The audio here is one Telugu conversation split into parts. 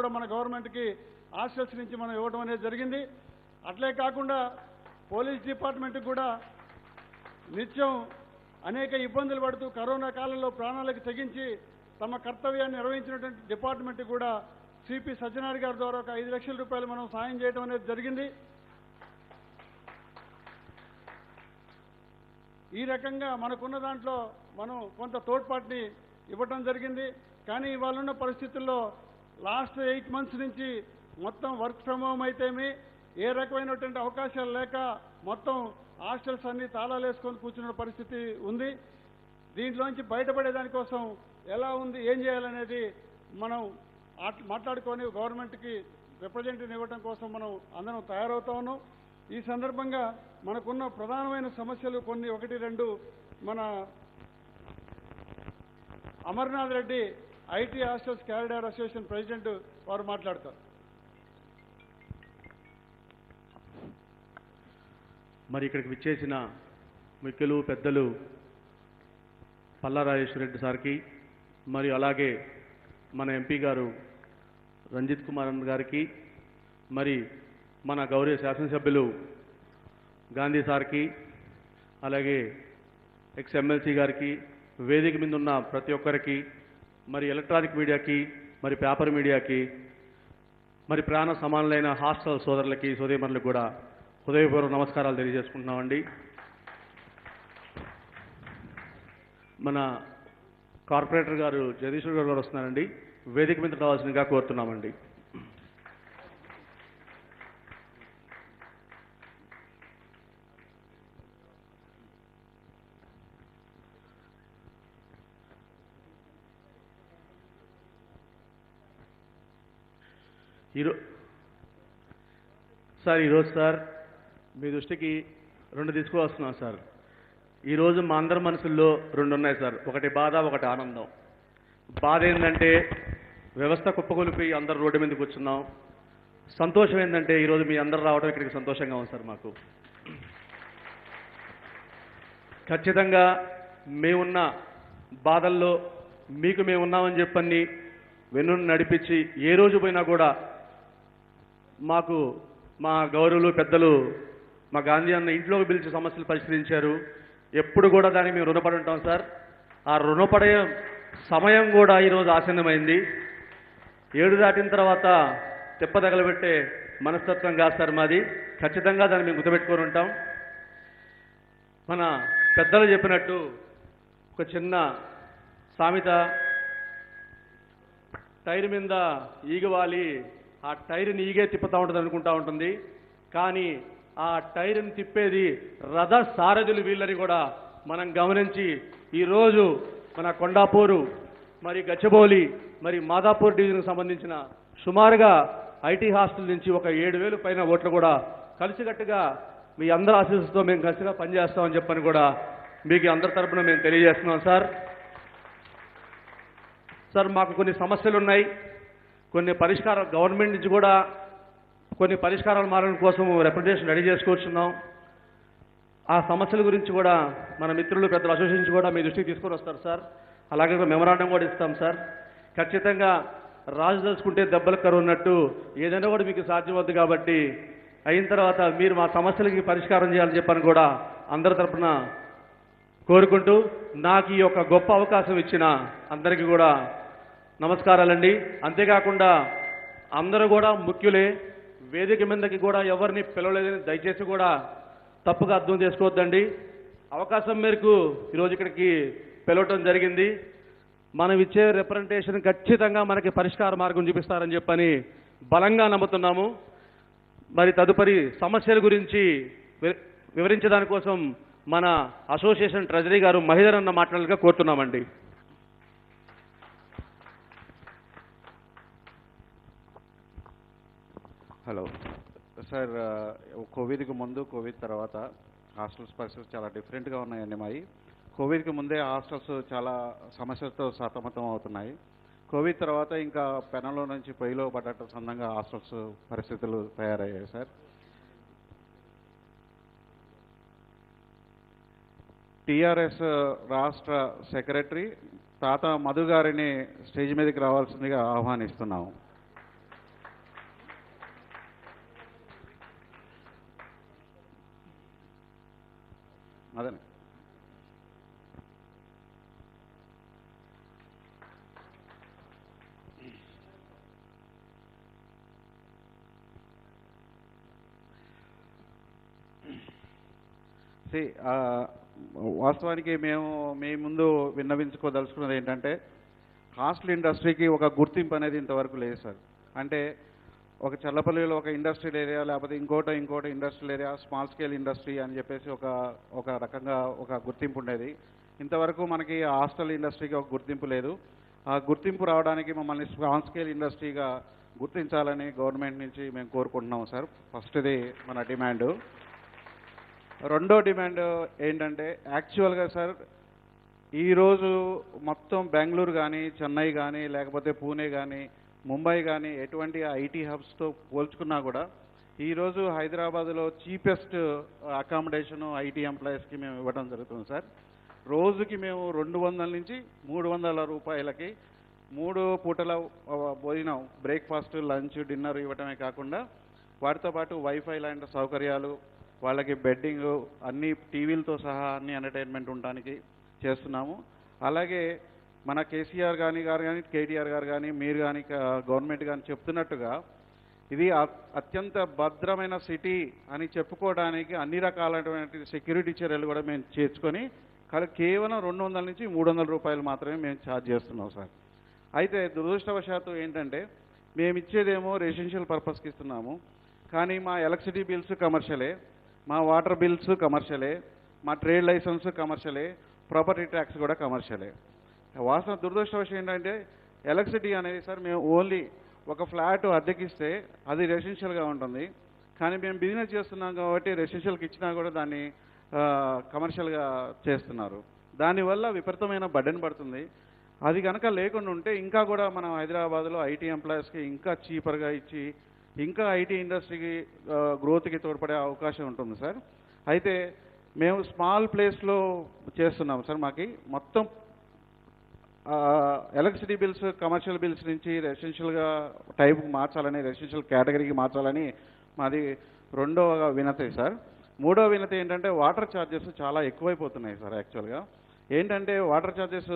కూడా మన గవర్నమెంట్కి హాస్టల్స్ నుంచి మనం ఇవ్వడం అనేది జరిగింది. అట్లే కాకుండా పోలీస్ డిపార్ట్మెంట్కి కూడా నిత్యం అనేక ఇబ్బందులు పడుతూ కరోనా కాలంలో ప్రాణాలకు తెగించి తమ కర్తవ్యాన్ని నిర్వహించినటువంటి డిపార్ట్మెంట్ కూడా సిపి సజ్జనార్ గారి ద్వారా ఒక 5 లక్షల రూపాయలు మనం సాయం చేయడం అనేది జరిగింది. ఈ రకంగా మనకున్న దాంట్లో మనం కొంత తోడ్పాటుని ఇవ్వటం జరిగింది. కానీ ఇవాళ ఉన్న పరిస్థితుల్లో లాస్ట్ 8 మంత్స్ నుంచి మొత్తం వర్క్ ఫ్రమ్ హోమ్ అయితేమి ఏ రకమైనటువంటి అవకాశాలు లేక మొత్తం హాస్టల్స్ అన్ని తాళాలు వేసుకొని కూర్చున్న పరిస్థితి ఉంది. దీంట్లోంచి బయటపడేదానికోసం ఎలా ఉంది, ఏం చేయాలనేది మనం మాట్లాడుకొని గవర్నమెంట్కి రిప్రజెంటేటివ్ ఇవ్వడం కోసం మనం అందరం తయారవుతా ఉన్నాం. ఈ సందర్భంగా మనకున్న ప్రధానమైన సమస్యలు కొన్ని 1-2 మన Amarnath Reddy IT hostels corridor association president వారు మాట్లాడతారు. మరి ఇక్కడికి విచ్చేసిన ముఖ్యులు పెద్దలు పల్లా రాజేశ్వర రెడ్డి సార్కి, మరియు అలాగే మన ఎంపీ గారు రంజిత్ కుమార్ గారికి, మరి మన గౌరవ శాసనసభ్యులు గాంధీ సార్కి, అలాగే ఎక్స్-ఎమ్మెల్సీ గారికి, వేదిక మీద ఉన్న ప్రతి ఒక్కరికి, మరి ఎలక్ట్రానిక్ మీడియాకి, మరి పేపర్ మీడియాకి, మరి ప్రాణ సమానులైన హాస్టల్ సోదరులకి సోదరీమణులకు కూడా హృదయపూర్వక నమస్కారాలు తెలియజేసుకుంటున్నామండి. మన కార్పొరేటర్ గారు జగదీశ్వర్ గారు వస్తున్నారండి, వేదిక మీద రావాల్సిందిగా కోరుతున్నామండి. ఈరోజు సార్ మీ దృష్టికి 2 తీసుకువస్తున్నాం సార్. ఈరోజు మా అందరి మనసుల్లో 2 ఉన్నాయి సార్. ఒకటి బాధ, ఒకటి ఆనందం. బాధ ఏంటంటే వ్యవస్థ కుప్పకొలిపి అందరు రోడ్డు మీద కూర్చున్నాం. సంతోషం ఏంటంటే ఈరోజు మీ అందరు రావడం ఇక్కడికి సంతోషంగా ఉంది సార్. మాకు ఖచ్చితంగా మేమున్న బాధల్లో మీకు మేము ఉన్నామని చెప్పని వెన్ను నడిపించి ఏ రోజు పోయినా కూడా మాకు మా గౌరవులు పెద్దలు మా గాంధీ అన్న ఇంట్లోకి పిలిచి సమస్యలు పరిష్కరించారు. ఎప్పుడు కూడా దానికి మేము రుణపడి ఉంటాం సార్. ఆ రుణపడే సమయం కూడా ఈరోజు ఆసన్నమైంది. 7 దాటిన తర్వాత తిప్ప తగలబెట్టే మనస్తత్వం కాదు సార్ మాది. ఖచ్చితంగా దాన్ని మేము గుర్తుపెట్టుకొని ఉంటాం. మన పెద్దలు చెప్పినట్టు ఒక చిన్న సామెత, టైర్ మీద ఈగవాలి ఆ టైర్ని ఈగే తిప్పుతూ ఉంటుంది అనుకుంటా ఉంటుంది. కానీ ఆ టైర్ని తిప్పేది రథ సారథులు వీళ్ళని కూడా మనం గమనించి ఈరోజు మన కొండాపూరు, మరి గచ్చిబౌలి, మరి మాదాపూర్ డివిజన్కి సంబంధించిన సుమారుగా ఐటీ హాస్టల్ నుంచి ఒక 7,000 పైన ఓట్లు కూడా కలిసికట్టుగా మీ అందరి ఆశీస్సుతో మేము కలిసిగా పనిచేస్తామని చెప్పని కూడా మీకు అందరి తరపున మేము తెలియజేస్తున్నాం సార్. సార్ మాకు కొన్ని సమస్యలు ఉన్నాయి. కొన్ని పరిష్కారాలు గవర్నమెంట్ నుంచి కూడా కొన్ని పరిష్కారాలు మారడం కోసం రిప్రజెంటేషన్ రెడీ చేసుకొచ్చున్నాం. ఆ సమస్యల గురించి కూడా మన మిత్రులు పెద్దల అసోసియేషన్ నుంచి కూడా మీ దృష్టికి తీసుకొని వస్తారు సార్. అలాగే మెమరాండం కూడా ఇస్తాం సార్. ఖచ్చితంగా రాజు తెలుసుకుంటే దెబ్బలు కరువు ఉన్నట్టు ఏదైనా కూడా మీకు సాధ్యమవుద్ది. కాబట్టి అయిన తర్వాత మీరు మా సమస్యలకి పరిష్కారం చేయాలని చెప్పని కూడా అందరి తరపున కోరుకుంటూ నాకు ఈ యొక్క గొప్ప అవకాశం ఇచ్చిన అందరికీ కూడా నమస్కారాలండి. అంతేకాకుండా అందరూ కూడా ముఖ్యులే, వేదిక మీదకి కూడా ఎవరిని పిలవలేదని దయచేసి కూడా తప్పుగా అర్థం చేసుకోవద్దండి. అవకాశం మేరకు ఈరోజు ఇక్కడికి పిలవటం జరిగింది. మనం ఇచ్చే రిప్రజెంటేషన్ ఖచ్చితంగా మనకి పరిష్కార మార్గం చూపిస్తారని చెప్పని బలంగా నమ్ముతున్నాము. మరి తదుపరి సమస్యల గురించి వివరించడానికి కోసం మన అసోసియేషన్ ట్రెజరీ గారు మహిధర్ అన్న మాట్లాడాలిగా కోరుతున్నామండి. హలో సార్, కోవిడ్కి ముందు కోవిడ్ తర్వాత హాస్టల్స్ పరిస్థితులు చాలా డిఫరెంట్గా ఉన్నాయండి. మావి కోవిడ్కి ముందే హాస్టల్స్ చాలా సమస్యలతో సతమతం అవుతున్నాయి. కోవిడ్ తర్వాత ఇంకా పెనంలో నుంచి పొయ్యిలో పడ్డట్టు సందంగా హాస్టల్స్ పరిస్థితులు తయారయ్యాయి సార్. టీఆర్ఎస్ రాష్ట్ర సెక్రటరీ తాత మధు గారిని స్టేజ్ మీదకి రావాల్సిందిగా ఆహ్వానిస్తున్నాము. అదే వాస్తవానికి మీ ముందు విన్నవించుకోదలుచుకున్నది ఏంటంటే హాస్టల్ ఇండస్ట్రీకి ఒక గుర్తింపు అనేది ఇంతవరకు లేదు సార్. అంటే ఒక చల్లపల్లిలో ఒక ఇండస్ట్రియల్ ఏరియా, లేకపోతే ఇంకోటి industrial area, small scale industry అని చెప్పేసి ఒక రకంగా ఒక గుర్తింపు ఉండేది. ఇంతవరకు మనకి హాస్టల్ ఇండస్ట్రీకి ఒక గుర్తింపు లేదు. ఆ గుర్తింపు రావడానికి మమ్మల్ని స్మాల్ స్కేల్ ఇండస్ట్రీగా గుర్తించాలని గవర్నమెంట్ నుంచి మేము కోరుకుంటున్నాం సార్. ఫస్ట్ది మన డిమాండు. రెండో డిమాండ్ ఏంటంటే యాక్చువల్గా సార్ ఈరోజు మొత్తం బెంగళూరు కానీ, చెన్నై కానీ, లేకపోతే పూణే కానీ, ముంబై కానీ ఎటువంటి ఐటీ హబ్స్తో పోల్చుకున్నా కూడా ఈరోజు హైదరాబాద్లో చీపెస్ట్ అకామిడేషను ఐటీ ఎంప్లాయీస్కి మేము ఇవ్వడం జరుగుతుంది సార్. రోజుకి మేము 200 నుంచి 300 రూపాయలకి 3 పూటల భోజనం, బ్రేక్ఫాస్ట్, లంచ్, డిన్నర్ ఇవ్వటమే కాకుండా వాటితో పాటు వైఫై లాంటి సౌకర్యాలు, వాళ్ళకి బెడ్డింగ్, అన్ని టీవీలతో సహా అన్ని ఎంటర్టైన్మెంట్ ఉండడానికి చేస్తున్నాము. అలాగే మన కేసీఆర్ గారు కానీ కేటీఆర్ గారు కానీ మీరు కానీ గవర్నమెంట్ కానీ చెప్తున్నట్టుగా ఇది అత్యంత భద్రమైన సిటీ అని చెప్పుకోవడానికి అన్ని రకాలైనటువంటి సెక్యూరిటీ చర్యలు కూడా మేము చేర్చుకొని కేవలం 200 నుంచి 300 రూపాయలు మాత్రమే మేము ఛార్జ్ చేస్తున్నాం సార్. అయితే దురదృష్టవశాత్తు ఏంటంటే మేము ఇచ్చేదేమో రెసిడెన్షియల్ పర్పస్కి ఇస్తున్నాము, కానీ మా ఎలక్ట్రిసిటీ బిల్స్ కమర్షియలే, మా వాటర్ బిల్స్ కమర్షియలే, మా ట్రేడ్ లైసెన్స్ కమర్షియలే, ప్రాపర్టీ ట్యాక్స్ కూడా కమర్షియలే. వాస్తవ దురదృష్టవశం ఏంటంటే ఎలక్ట్రిసిటీ అనేది సార్ మేము ఓన్లీ ఒక ఫ్లాట్ అద్దెకిస్తే అది రెసిడెన్షియల్గా ఉంటుంది, కానీ మేము బిజినెస్ చేస్తున్నాం కాబట్టి రెసిడెన్షియల్కి ఇచ్చినా కూడా దాన్ని కమర్షియల్గా చేస్తున్నారు. దానివల్ల విపరీతమైన బర్డెన్ పడుతుంది. అది కనుక లేకుండా ఉంటే ఇంకా కూడా మనం హైదరాబాద్లో ఐటీ ఎంప్లాయీస్కి ఇంకా చీపర్గా ఇచ్చి ఇంకా ఐటీ ఇండస్ట్రీకి గ్రోత్కి తోడ్పడే అవకాశం ఉంటుంది సార్. అయితే మేము స్మాల్ ప్లేస్లో చేస్తున్నాం సార్. మాకు మొత్తం ఎలక్ట్రిసిటీ బిల్స్ కమర్షియల్ బిల్స్ నుంచి రెసిడెన్షియల్గా టైప్కి మార్చాలని, రెసిడెన్షియల్ కేటగిరీకి మార్చాలని మాది రెండవ వినతి సార్. మూడో వినతి ఏంటంటే వాటర్ ఛార్జెస్ చాలా ఎక్కువైపోతున్నాయి సార్. యాక్చువల్గా ఏంటంటే వాటర్ ఛార్జెస్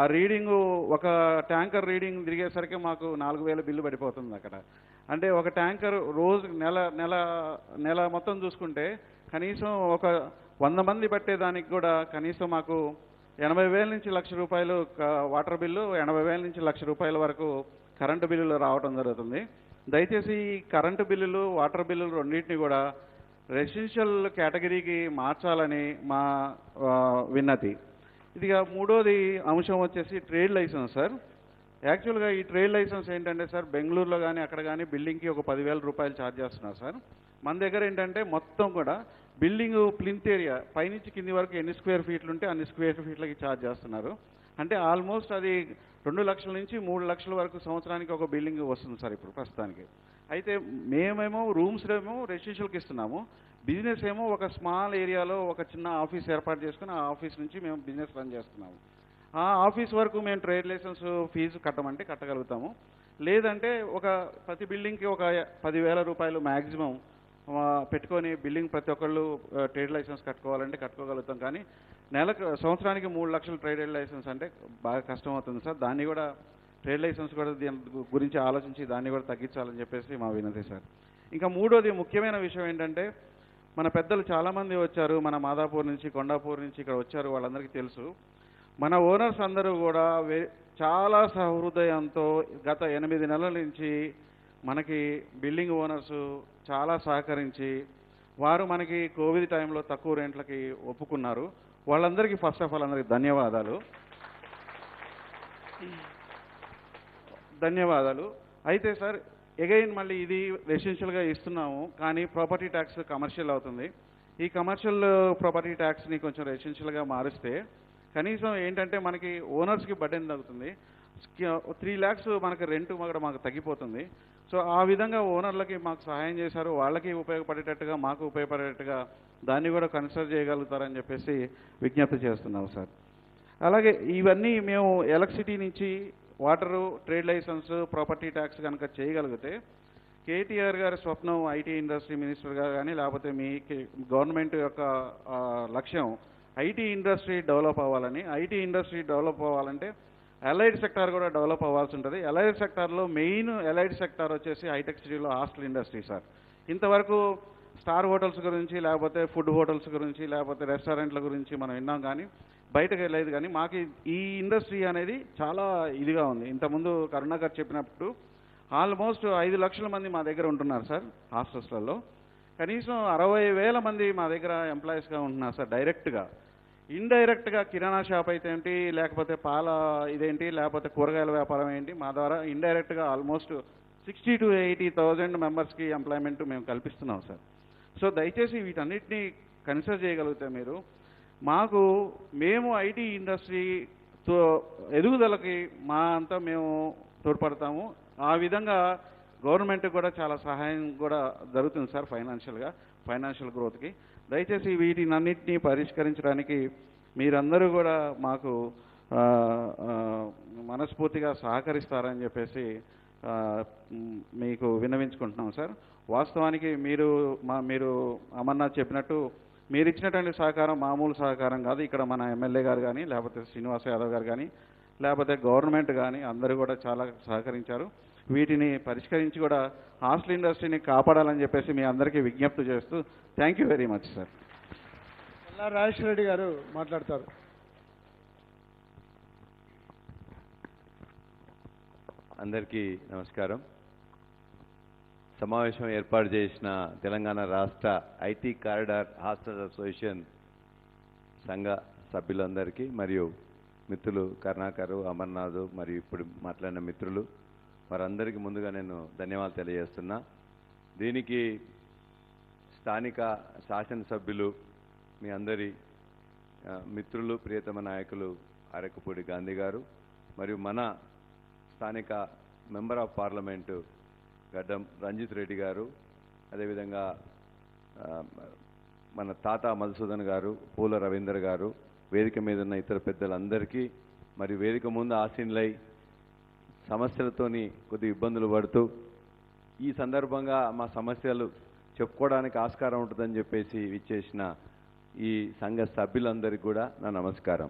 ఆ రీడింగు ఒక ట్యాంకర్ రీడింగ్ తిరిగేసరికి మాకు 4000 బిల్లు పడిపోతుంది అక్కడ. అంటే ఒక ట్యాంకర్ రోజు నెల మొత్తం చూసుకుంటే కనీసం ఒక 100 మంది పట్టేదానికి కూడా కనీసం మాకు 80,000 నుంచి ₹1,00,000 వాటర్ బిల్లు, 80,000 నుంచి ₹1,00,000 వరకు కరెంటు బిల్లులు రావడం జరుగుతుంది. దయచేసి ఈ కరెంటు బిల్లులు, వాటర్ బిల్లులు రెండింటిని కూడా రెసిడెన్షియల్ కేటగిరీకి మార్చాలని మా విన్నతి. ఇదిగా మూడోది అంశం వచ్చేసి ట్రేడ్ లైసెన్స్ సార్. యాక్చువల్గా ఈ ట్రేడ్ లైసెన్స్ ఏంటంటే సార్ బెంగళూరులో కానీ అక్కడ కానీ బిల్డింగ్కి ఒక 10,000 రూపాయలు ఛార్జ్ చేస్తున్నారు సార్. మన దగ్గర ఏంటంటే మొత్తం కూడా బిల్డింగ్ ప్లింత్ ఏరియా పైనుంచి కింది వరకు ఎన్ని స్క్వేర్ ఫీట్లు ఉంటే అన్ని స్క్వేర్ ఫీట్లకి ఛార్జ్ చేస్తున్నారు. అంటే ఆల్మోస్ట్ అది 2 లక్షల నుంచి 3 లక్షల వరకు సంవత్సరానికి ఒక బిల్డింగ్ వస్తుంది సార్ ఇప్పుడు ప్రస్తుతానికి. అయితే మేమేమో రూమ్స్ ఏమో రెసిడెన్షియల్కి ఇస్తున్నాము, బిజినెస్ ఏమో ఒక స్మాల్ ఏరియాలో ఒక చిన్న ఆఫీస్ ఏర్పాటు చేసుకుని ఆ ఆఫీస్ నుంచి మేము బిజినెస్ రన్ చేస్తున్నాము. ఆ ఆఫీస్ వరకు మేము ట్రేడ్ లైసెన్స్ ఫీజు కట్టమంటే కట్టగలుగుతాము. లేదంటే ఒక ప్రతి బిల్డింగ్కి ఒక 10,000 రూపాయలు మ్యాక్సిమం పెట్టుకొని బిల్డింగ్ ప్రతి ఒక్కళ్ళు ట్రేడ్ లైసెన్స్ కట్టుకోవాలంటే కట్టుకోగలుగుతాం. కానీ సంవత్సరానికి 3 లక్షలు ట్రేడ్ లైసెన్స్ అంటే బాగా కష్టం అవుతుంది సార్. దాన్ని కూడా ట్రేడ్ లైసెన్స్ కూడా దీని గురించి ఆలోచించి దాన్ని కూడా తగ్గించాలని చెప్పేసి మా వినతి సార్. ఇంకా మూడోది ముఖ్యమైన విషయం ఏంటంటే మన పెద్దలు చాలామంది వచ్చారు, మన మాదాపూర్ నుంచి, కొండాపూర్ నుంచి ఇక్కడ వచ్చారు, వాళ్ళందరికీ తెలుసు. మన ఓనర్స్ అందరూ కూడా చాలా సహృదయంతో గత 8 నెలల నుంచి మనకి బిల్డింగ్ ఓనర్స్ చాలా సహకరించి వారు మనకి కోవిడ్ టైంలో తక్కువ రెంట్లకి ఒప్పుకున్నారు. వాళ్ళందరికీ ఫస్ట్ ఆఫ్ ఆల్ అందరికీ ధన్యవాదాలు. అయితే సార్ ఎగైన్ మళ్ళీ ఇది రెసిడెన్షియల్గా ఇస్తున్నాము, కానీ ప్రాపర్టీ ట్యాక్స్ కమర్షియల్ అవుతుంది. ఈ కమర్షియల్ ప్రాపర్టీ ట్యాక్స్ని కొంచెం రెసిడెన్షియల్గా మారిస్తే కనీసం ఏంటంటే మనకి ఓనర్స్కి బర్డెన్ తగ్గుతుంది. 3 lakhs మనకి రెంట్ మాకు తగ్గిపోతుంది. సో ఆ విధంగా ఓనర్లకి మాకు సహాయం చేశారు, వాళ్ళకి ఉపయోగపడేటట్టుగా మాకు ఉపయోగపడేటట్టుగా దాన్ని కూడా కన్సిడర్ చేయగలుగుతారని చెప్పేసి విజ్ఞప్తి చేస్తున్నాం సార్. అలాగే ఇవన్నీ మేము ఎలక్ట్రిసిటీ నుంచి water, trade license, property tax కనుక చేయగలిగితే కేటీఆర్ గారి స్వప్నం ఐటీ ఇండస్ట్రీ మినిస్టర్గా కానీ లేకపోతే మీ గవర్నమెంట్ యొక్క లక్ష్యం ఐటీ ఇండస్ట్రీ డెవలప్ అవ్వాలని. ఐటీ ఇండస్ట్రీ డెవలప్ అవ్వాలంటే అలైడ్ సెక్టార్ కూడా డెవలప్ అవ్వాల్సి ఉంటుంది. అలైడ్ సెక్టార్లో మెయిన్ అలైడ్ సెక్టార్ వచ్చేసి హైటెక్ సిటీలో హాస్టల్ ఇండస్ట్రీ సార్. ఇంతవరకు స్టార్ హోటల్స్ గురించి, లేకపోతే ఫుడ్ హోటల్స్ గురించి, లేకపోతే రెస్టారెంట్ల గురించి మనం విన్నాం, కానీ బయటకు వెళ్ళలేదు. కానీ మాకు ఈ ఇండస్ట్రీ అనేది చాలా ఇదిగా ఉంది. ఇంతకుముందు కరుణాకర్ చెప్పినప్పుడు ఆల్మోస్ట్ 5 లక్షల మంది మా దగ్గర ఉంటున్నారు సార్ హాస్టల్స్లలో. కనీసం 60,000 మంది మా దగ్గర ఎంప్లాయీస్గా ఉంటున్నారు సార్ డైరెక్ట్గా. ఇండైరెక్ట్గా కిరాణా షాప్ అయితే ఏంటి, లేకపోతే పాల ఇదేంటి, లేకపోతే కూరగాయల వ్యాపారం ఏంటి, మా ద్వారా ఇండైరెక్ట్గా ఆల్మోస్ట్ 60,000 to 80,000 మెంబర్స్కి ఎంప్లాయ్మెంట్ మేము కల్పిస్తున్నాం సార్. సో దయచేసి వీటన్నిటినీ కన్సిడర్ చేయగలిగితే మీరు మేము ఐటీ ఇండస్ట్రీతో ఎదుగుదలకి మా అంతా మేము తోడ్పడతాము. ఆ విధంగా గవర్నమెంట్ కూడా చాలా సహాయం కూడా జరుగుతుంది సార్ ఫైనాన్షియల్ గ్రోత్కి. దయచేసి వీటినన్నింటినీ పరిష్కరించడానికి మీరందరూ కూడా మాకు మనస్ఫూర్తిగా సహకరిస్తారని చెప్పేసి మీకు విన్నవించుకుంటున్నాం సార్. వాస్తవానికి మీరు అమర్నాథ్ చెప్పినట్టు మీరు ఇచ్చినటువంటి సహకారం మామూలు సహకారం కాదు. ఇక్కడ మన ఎమ్మెల్యే గారు కానీ, లేకపోతే శ్రీనివాస్ యాదవ్ గారు కానీ, లేకపోతే గవర్నమెంట్ కానీ అందరూ కూడా చాలా సహకరించారు. వీటిని పరిష్కరించి కూడా హాస్టల్ ఇండస్ట్రీని కాపాడాలని చెప్పేసి మీ అందరికీ విజ్ఞప్తి చేస్తూ thank you very much sir. Rajeshwara Reddy గారు మాట్లాడతారు. అందరికీ నమస్కారం. సమావేశం ఏర్పాటు చేసిన తెలంగాణ రాష్ట్ర ఐటీ కారిడార్ హాస్టల్ అసోసియేషన్ సంఘ సభ్యులందరికీ మరియు మిత్రులు కరుణాకర్, అమర్నాథ్ మరియు ఇప్పుడు మాట్లాడిన మిత్రులు వారందరికీ ముందుగా నేను ధన్యవాదాలు తెలియజేస్తున్నా. దీనికి స్థానిక శాసనసభ్యులు, మీ అందరి మిత్రులు, ప్రియతమ నాయకులు అరకపూడి గాంధీ గారు మరియు మన స్థానిక మెంబర్ ఆఫ్ పార్లమెంటు గడ్డం రంజిత్ రెడ్డి గారు, అదేవిధంగా మన తాత మధుసూదన్ గారు, పూల రవీందర్ గారు, వేదిక మీద ఉన్న ఇతర పెద్దలందరికీ మరియు వేదిక ముందు ఆసీనులై సమస్యలతోని కొద్ది ఇబ్బందులు పడుతూ ఈ సందర్భంగా మా సమస్యలు చెప్పుకోవడానికి ఆస్కారం ఉంటుందని చెప్పేసి ఇచ్చేసిన ఈ సంఘ సభ్యులందరికీ కూడా నా నమస్కారం.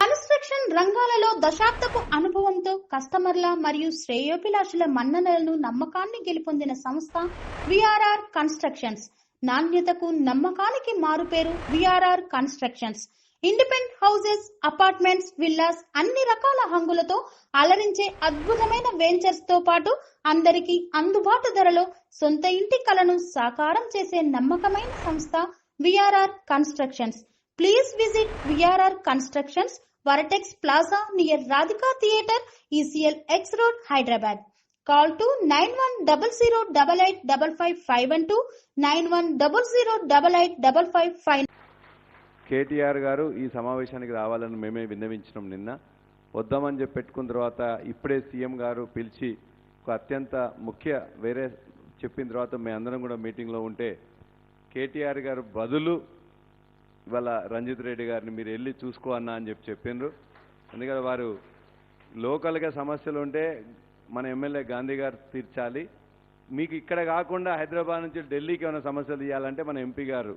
కన్స్ట్రక్షన్ రంగాలలో దశాబ్దపు అనుభవంతో కస్టమర్ల మరియు శ్రేయోభిలాషుల మన్ననలను, నమ్మకాన్ని గెలుపొందిన సంస్థ విఆర్ఆర్ కన్స్ట్రక్షన్స్. నాణ్యతకు నమ్మకానికి మారుపేరు VRR constructions. Independent houses, apartments, villas అన్ని రకాల హంగులతో అలరించే అద్భుతమైన వెంచర్స్ తో పాటు అందరికీ అందుబాటు ధరలో సొంత ఇంటి కలను సాకారం చేసే నమ్మకమైన సంస్థ VRR constructions. Please visit VRR constructions, వరటెక్స్ plaza near Radhika theatre, ECL X Road, Hyderabad. Call to 9100885552, 9100885559. KTR గారు ఈ సమావేశానికి రావాలని మేమే విన్నవించినాం. నిన్న వద్దామని చెప్పి పెట్టుకున్న తర్వాత ఇప్పుడే సీఎం గారు పిలిచి ఒక అత్యంత వేరే చెప్పిన తర్వాత మేము అందరం కూడా మీటింగ్లో ఉంటే కేటీఆర్ గారు బదులు ఇవాళ రంజిత్ రెడ్డి గారిని మీరు వెళ్ళి చూసుకో అన్నా అని చెప్పిండ్రు. ఎందుకంటే వారు లోకల్గా సమస్యలు ఉంటే మన ఎమ్మెల్యే గాంధీ గారు తీర్చాలి, మీకు ఇక్కడ కాకుండా హైదరాబాద్ నుంచి ఢిల్లీకి ఏమైనా సమస్యలు ఇవ్వాలంటే మన ఎంపీ గారు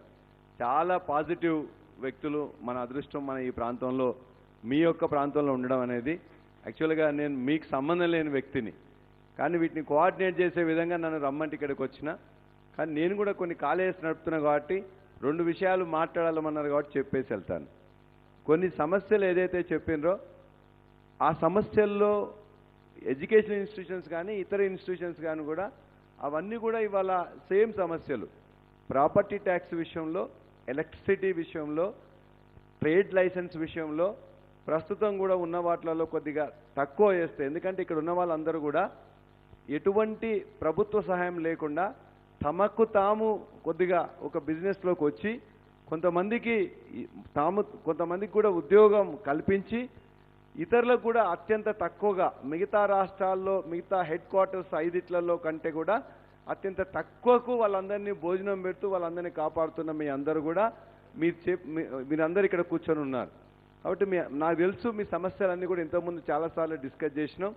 చాలా పాజిటివ్ వ్యక్తులు. మన అదృష్టం మన ఈ ప్రాంతంలో మీ యొక్క ప్రాంతంలో ఉండడం అనేది. యాక్చువల్గా నేను మీకు సంబంధం లేని వ్యక్తిని, కానీ వీటిని కోఆర్డినేట్ చేసే విధంగా నన్ను రమ్మంటే ఇక్కడికి వచ్చిన. కానీ నేను కూడా కొన్ని కాలేజెస్ నడుపుతున్నా కాబట్టి 2 విషయాలు మాట్లాడాలన్నారు కాబట్టి చెప్పేసి వెళ్తాను. కొన్ని సమస్యలు ఏదైతే చెప్పినరో ఆ సమస్యల్లో ఎడ్యుకేషన్ ఇన్స్టిట్యూషన్స్ కానీ ఇతర ఇన్స్టిట్యూషన్స్ కానీ కూడా అవన్నీ కూడా ఇవాళ సేమ్ సమస్యలు. ప్రాపర్టీ ట్యాక్స్ విషయంలో, ఎలక్ట్రిసిటీ విషయంలో, ట్రేడ్ లైసెన్స్ విషయంలో ప్రస్తుతం కూడా ఉన్న వాటిలలో కొద్దిగా తక్కువ చేస్తే, ఎందుకంటే ఇక్కడ ఉన్న వాళ్ళందరూ కూడా ఎటువంటి ప్రభుత్వ సహాయం లేకుండా తమకు తాము కొద్దిగా ఒక బిజినెస్లోకి వచ్చి కొంతమందికి కూడా ఉద్యోగం కల్పించి ఇతరులకు కూడా అత్యంత తక్కువగా మిగతా రాష్ట్రాల్లో మిగతా హెడ్ క్వార్టర్స్ 5 కంటే కూడా అత్యంత తక్కువకు వాళ్ళందరినీ భోజనం పెడుతూ వాళ్ళందరినీ కాపాడుతున్న మీ అందరూ కూడా మీరందరూ ఇక్కడ కూర్చొని ఉన్నారు. కాబట్టి నాకు తెలుసు మీ సమస్యలన్నీ కూడా ఇంతకుముందు చాలాసార్లు డిస్కస్ చేసినాం.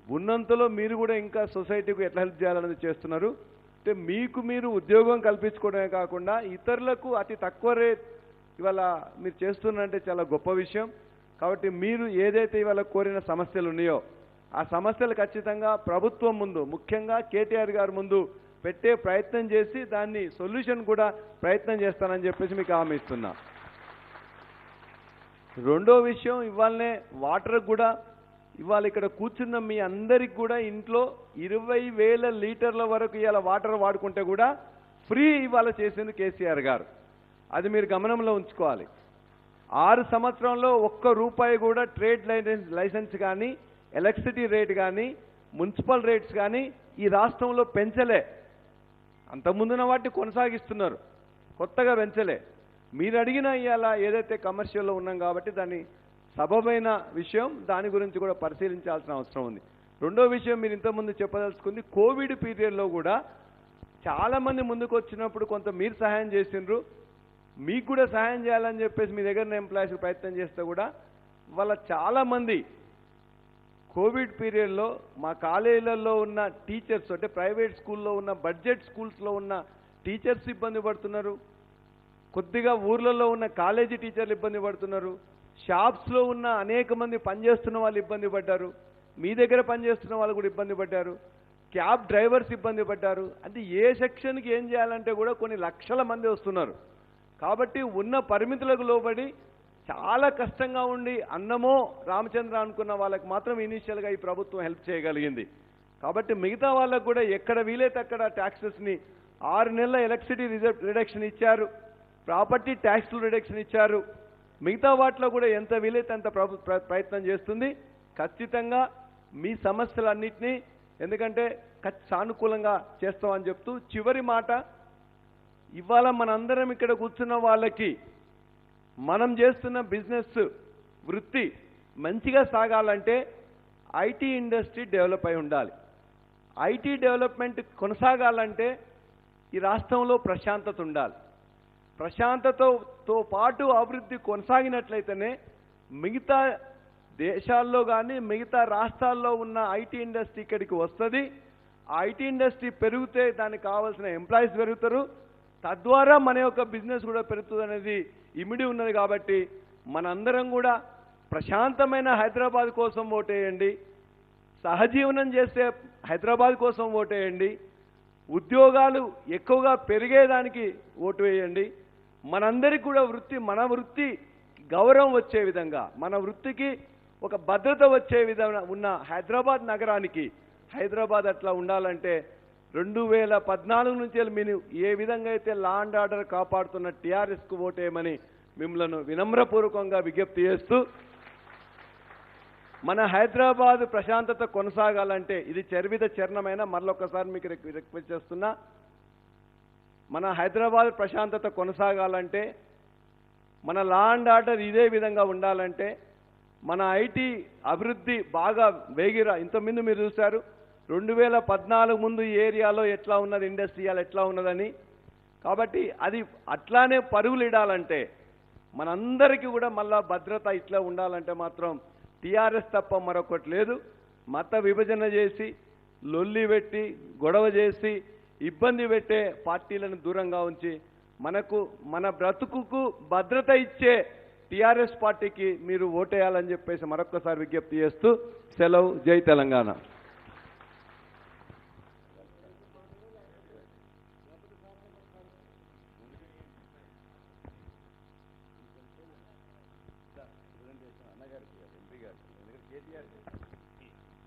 ఉన్నంతలో మీరు కూడా ఇంకా సొసైటీకి ఎట్లా హెల్ప్ చేయాలనేది చేస్తున్నారు. అంటే మీకు మీరు ఉద్యోగం కల్పించుకోవడమే కాకుండా ఇతరులకు అతి తక్కువ ఇవాళ మీరు చేస్తున్నారంటే చాలా గొప్ప విషయం. కాబట్టి మీరు ఏదైతే ఇవాళ కోరిన సమస్యలు ఉన్నాయో ఆ సమస్యలు ఖచ్చితంగా ప్రభుత్వం ముందు, ముఖ్యంగా కేటీఆర్ గారి ముందు పెట్టే ప్రయత్నం చేసి దాన్ని సొల్యూషన్ కూడా ప్రయత్నం చేస్తానని చెప్పేసి మీకు హామీ ఇస్తున్నా. రెండో విషయం, ఇవాళనే వాటర్ కూడా ఇవాళ ఇక్కడ కూర్చున్న మీ అందరికి కూడా ఇంట్లో 20,000 లీటర్ల వరకు ఇవాళ వాటర్ వాడుకుంటే కూడా ఫ్రీ ఇవాళ చేసింది కేసీఆర్ గారు. అది మీరు గమనంలో ఉంచుకోవాలి. 6 సంవత్సరంలో ₹1 కూడా ట్రేడ్ లైసెన్స్ కానీ, ఎలక్ట్రిసిటీ రేట్ కానీ, మున్సిపల్ రేట్స్ కానీ ఈ రాష్ట్రంలో పెంచలే. అంతకుముందున వాటిని కొనసాగిస్తున్నారు, కొత్తగా పెంచలే. మీరు అడిగిన ఇవాళ ఏదైతే కమర్షియల్లో ఉన్నాం కాబట్టి దాన్ని సబబైన విషయం, దాని గురించి కూడా పరిశీలించాల్సిన అవసరం ఉంది. రెండో విషయం మీరు ఇంతకుముందు చెప్పదలుచుకుంది, కోవిడ్ పీరియడ్లో కూడా చాలామంది ముందుకు వచ్చినప్పుడు కొంత మీరు సహాయం చేసిండ్రు, మీకు కూడా సహాయం చేయాలని చెప్పేసి మీ దగ్గర ఎంప్లాయీస్ ప్రయత్నం చేస్తే కూడా వాళ్ళ చాలామంది కోవిడ్ పీరియడ్లో మా కాలేజీలలో ఉన్న టీచర్స్, అంటే ప్రైవేట్ స్కూల్లో ఉన్న, బడ్జెట్ స్కూల్స్లో ఉన్న టీచర్స్ ఇబ్బంది పడుతున్నారు, కొద్దిగా ఊర్లలో ఉన్న కాలేజీ టీచర్లు ఇబ్బంది పడుతున్నారు, షాప్స్లో ఉన్న అనేక మంది పనిచేస్తున్న వాళ్ళు ఇబ్బంది పడ్డారు, మీ దగ్గర పనిచేస్తున్న వాళ్ళు కూడా ఇబ్బంది పడ్డారు, క్యాబ్ డ్రైవర్స్ ఇబ్బంది పడ్డారు. అంటే ఏ సెక్షన్కి ఏం చేయాలంటే కూడా కొన్ని లక్షల మంది వస్తున్నారు. కాబట్టి ఉన్న పరిమితులకు లోబడి చాలా కష్టంగా ఉండి అన్నమో రామచంద్ర అనుకున్న వాళ్ళకి మాత్రం ఇనీషియల్గా ఈ ప్రభుత్వం హెల్ప్ చేయగలిగింది. కాబట్టి మిగతా వాళ్ళకు కూడా ఎక్కడ వీలైతే అక్కడ ట్యాక్సెస్ని 6 నెలల ఎలక్ట్రిసిటీ రిడక్షన్ ఇచ్చారు, ప్రాపర్టీ ట్యాక్స్లు రిడక్షన్ ఇచ్చారు. మిగతా వాటిలో కూడా ఎంత వీలైతే అంత ప్రయత్నం చేస్తుంది. ఖచ్చితంగా మీ సమస్యలన్నింటినీ, ఎందుకంటే సానుకూలంగా చేస్తామని చెప్తూ చివరి మాట, ఇవాళ మనందరం ఇక్కడ కూర్చున్న వాళ్ళకి మనం చేస్తున్న బిజినెస్ వృత్తి మంచిగా సాగాలంటే ఐటీ ఇండస్ట్రీ డెవలప్ అయి ఉండాలి. ఐటీ డెవలప్మెంట్ కొనసాగాలంటే ఈ రాష్ట్రంలో ప్రశాంతత ఉండాలి. ప్రశాంతతతో పాటు అభివృద్ధి కొనసాగినట్లయితేనే మిగతా దేశాల్లో కానీ మిగతా రాష్ట్రాల్లో ఉన్న ఐటీ ఇండస్ట్రీ ఇక్కడికి వస్తుంది. ఆ ఐటీ ఇండస్ట్రీ పెరిగితే దానికి కావాల్సిన ఎంప్లాయీస్ పెరుగుతారు, తద్వారా మన యొక్క బిజినెస్ కూడా పెరుగుతుంది అనేది ఇమిడి ఉన్నది. కాబట్టి మనందరం కూడా ప్రశాంతమైన హైదరాబాద్ కోసం ఓటేయండి, సహజీవనం చేసే హైదరాబాద్ కోసం ఓటేయండి, ఉద్యోగాలు ఎక్కువగా పెరిగేదానికి ఓటు వేయండి. మనందరికీ కూడా మన వృత్తి గౌరవం వచ్చే విధంగా, మన వృత్తికి ఒక భద్రత వచ్చే విధంగా ఉన్న హైదరాబాద్ నగరానికి, హైదరాబాద్ అట్లా ఉండాలంటే 2014 నుంచి మీరు ఏ విధంగా అయితే లా అండ్ ఆర్డర్ కాపాడుతున్న టీఆర్ఎస్కు ఓటేయమని మిమ్మల్ని వినమ్రపూర్వకంగా విజ్ఞప్తి చేస్తూ, మన హైదరాబాద్ ప్రశాంతత కొనసాగాలంటే ఇది చర్విత చరణమైన, మరొకసారి మీకు రిక్వెస్ట్ చేస్తున్నా, మన హైదరాబాద్ ప్రశాంతత కొనసాగాలంటే, మన లా అండ్ ఆర్డర్ ఇదే విధంగా ఉండాలంటే, మన ఐటీ అభివృద్ధి బాగా వేగిరా. ఇంతకుముందు మీరు చూశారు 2014 ముందు ఈ ఏరియాలో ఎట్లా ఉన్నది, ఇండస్ట్రియల్ ఎట్లా ఉన్నదని. కాబట్టి అది అట్లానే పరుగులు ఇడాలంటే, మనందరికీ కూడా మళ్ళా భద్రత ఇట్లా ఉండాలంటే మాత్రం టీఆర్ఎస్ తప్ప మరొకటి లేదు. మత విభజన చేసి, లొల్లి పెట్టి, గొడవ చేసి, ఇబ్బంది పెట్టే పార్టీలను దూరంగా ఉంచి మన బ్రతుకుకు భద్రత ఇచ్చే టీఆర్ఎస్ పార్టీకి మీరు ఓటేయాలని చెప్పేసి మరొకసారి విజ్ఞప్తి చేస్తూ సెలవు. జై తెలంగాణ.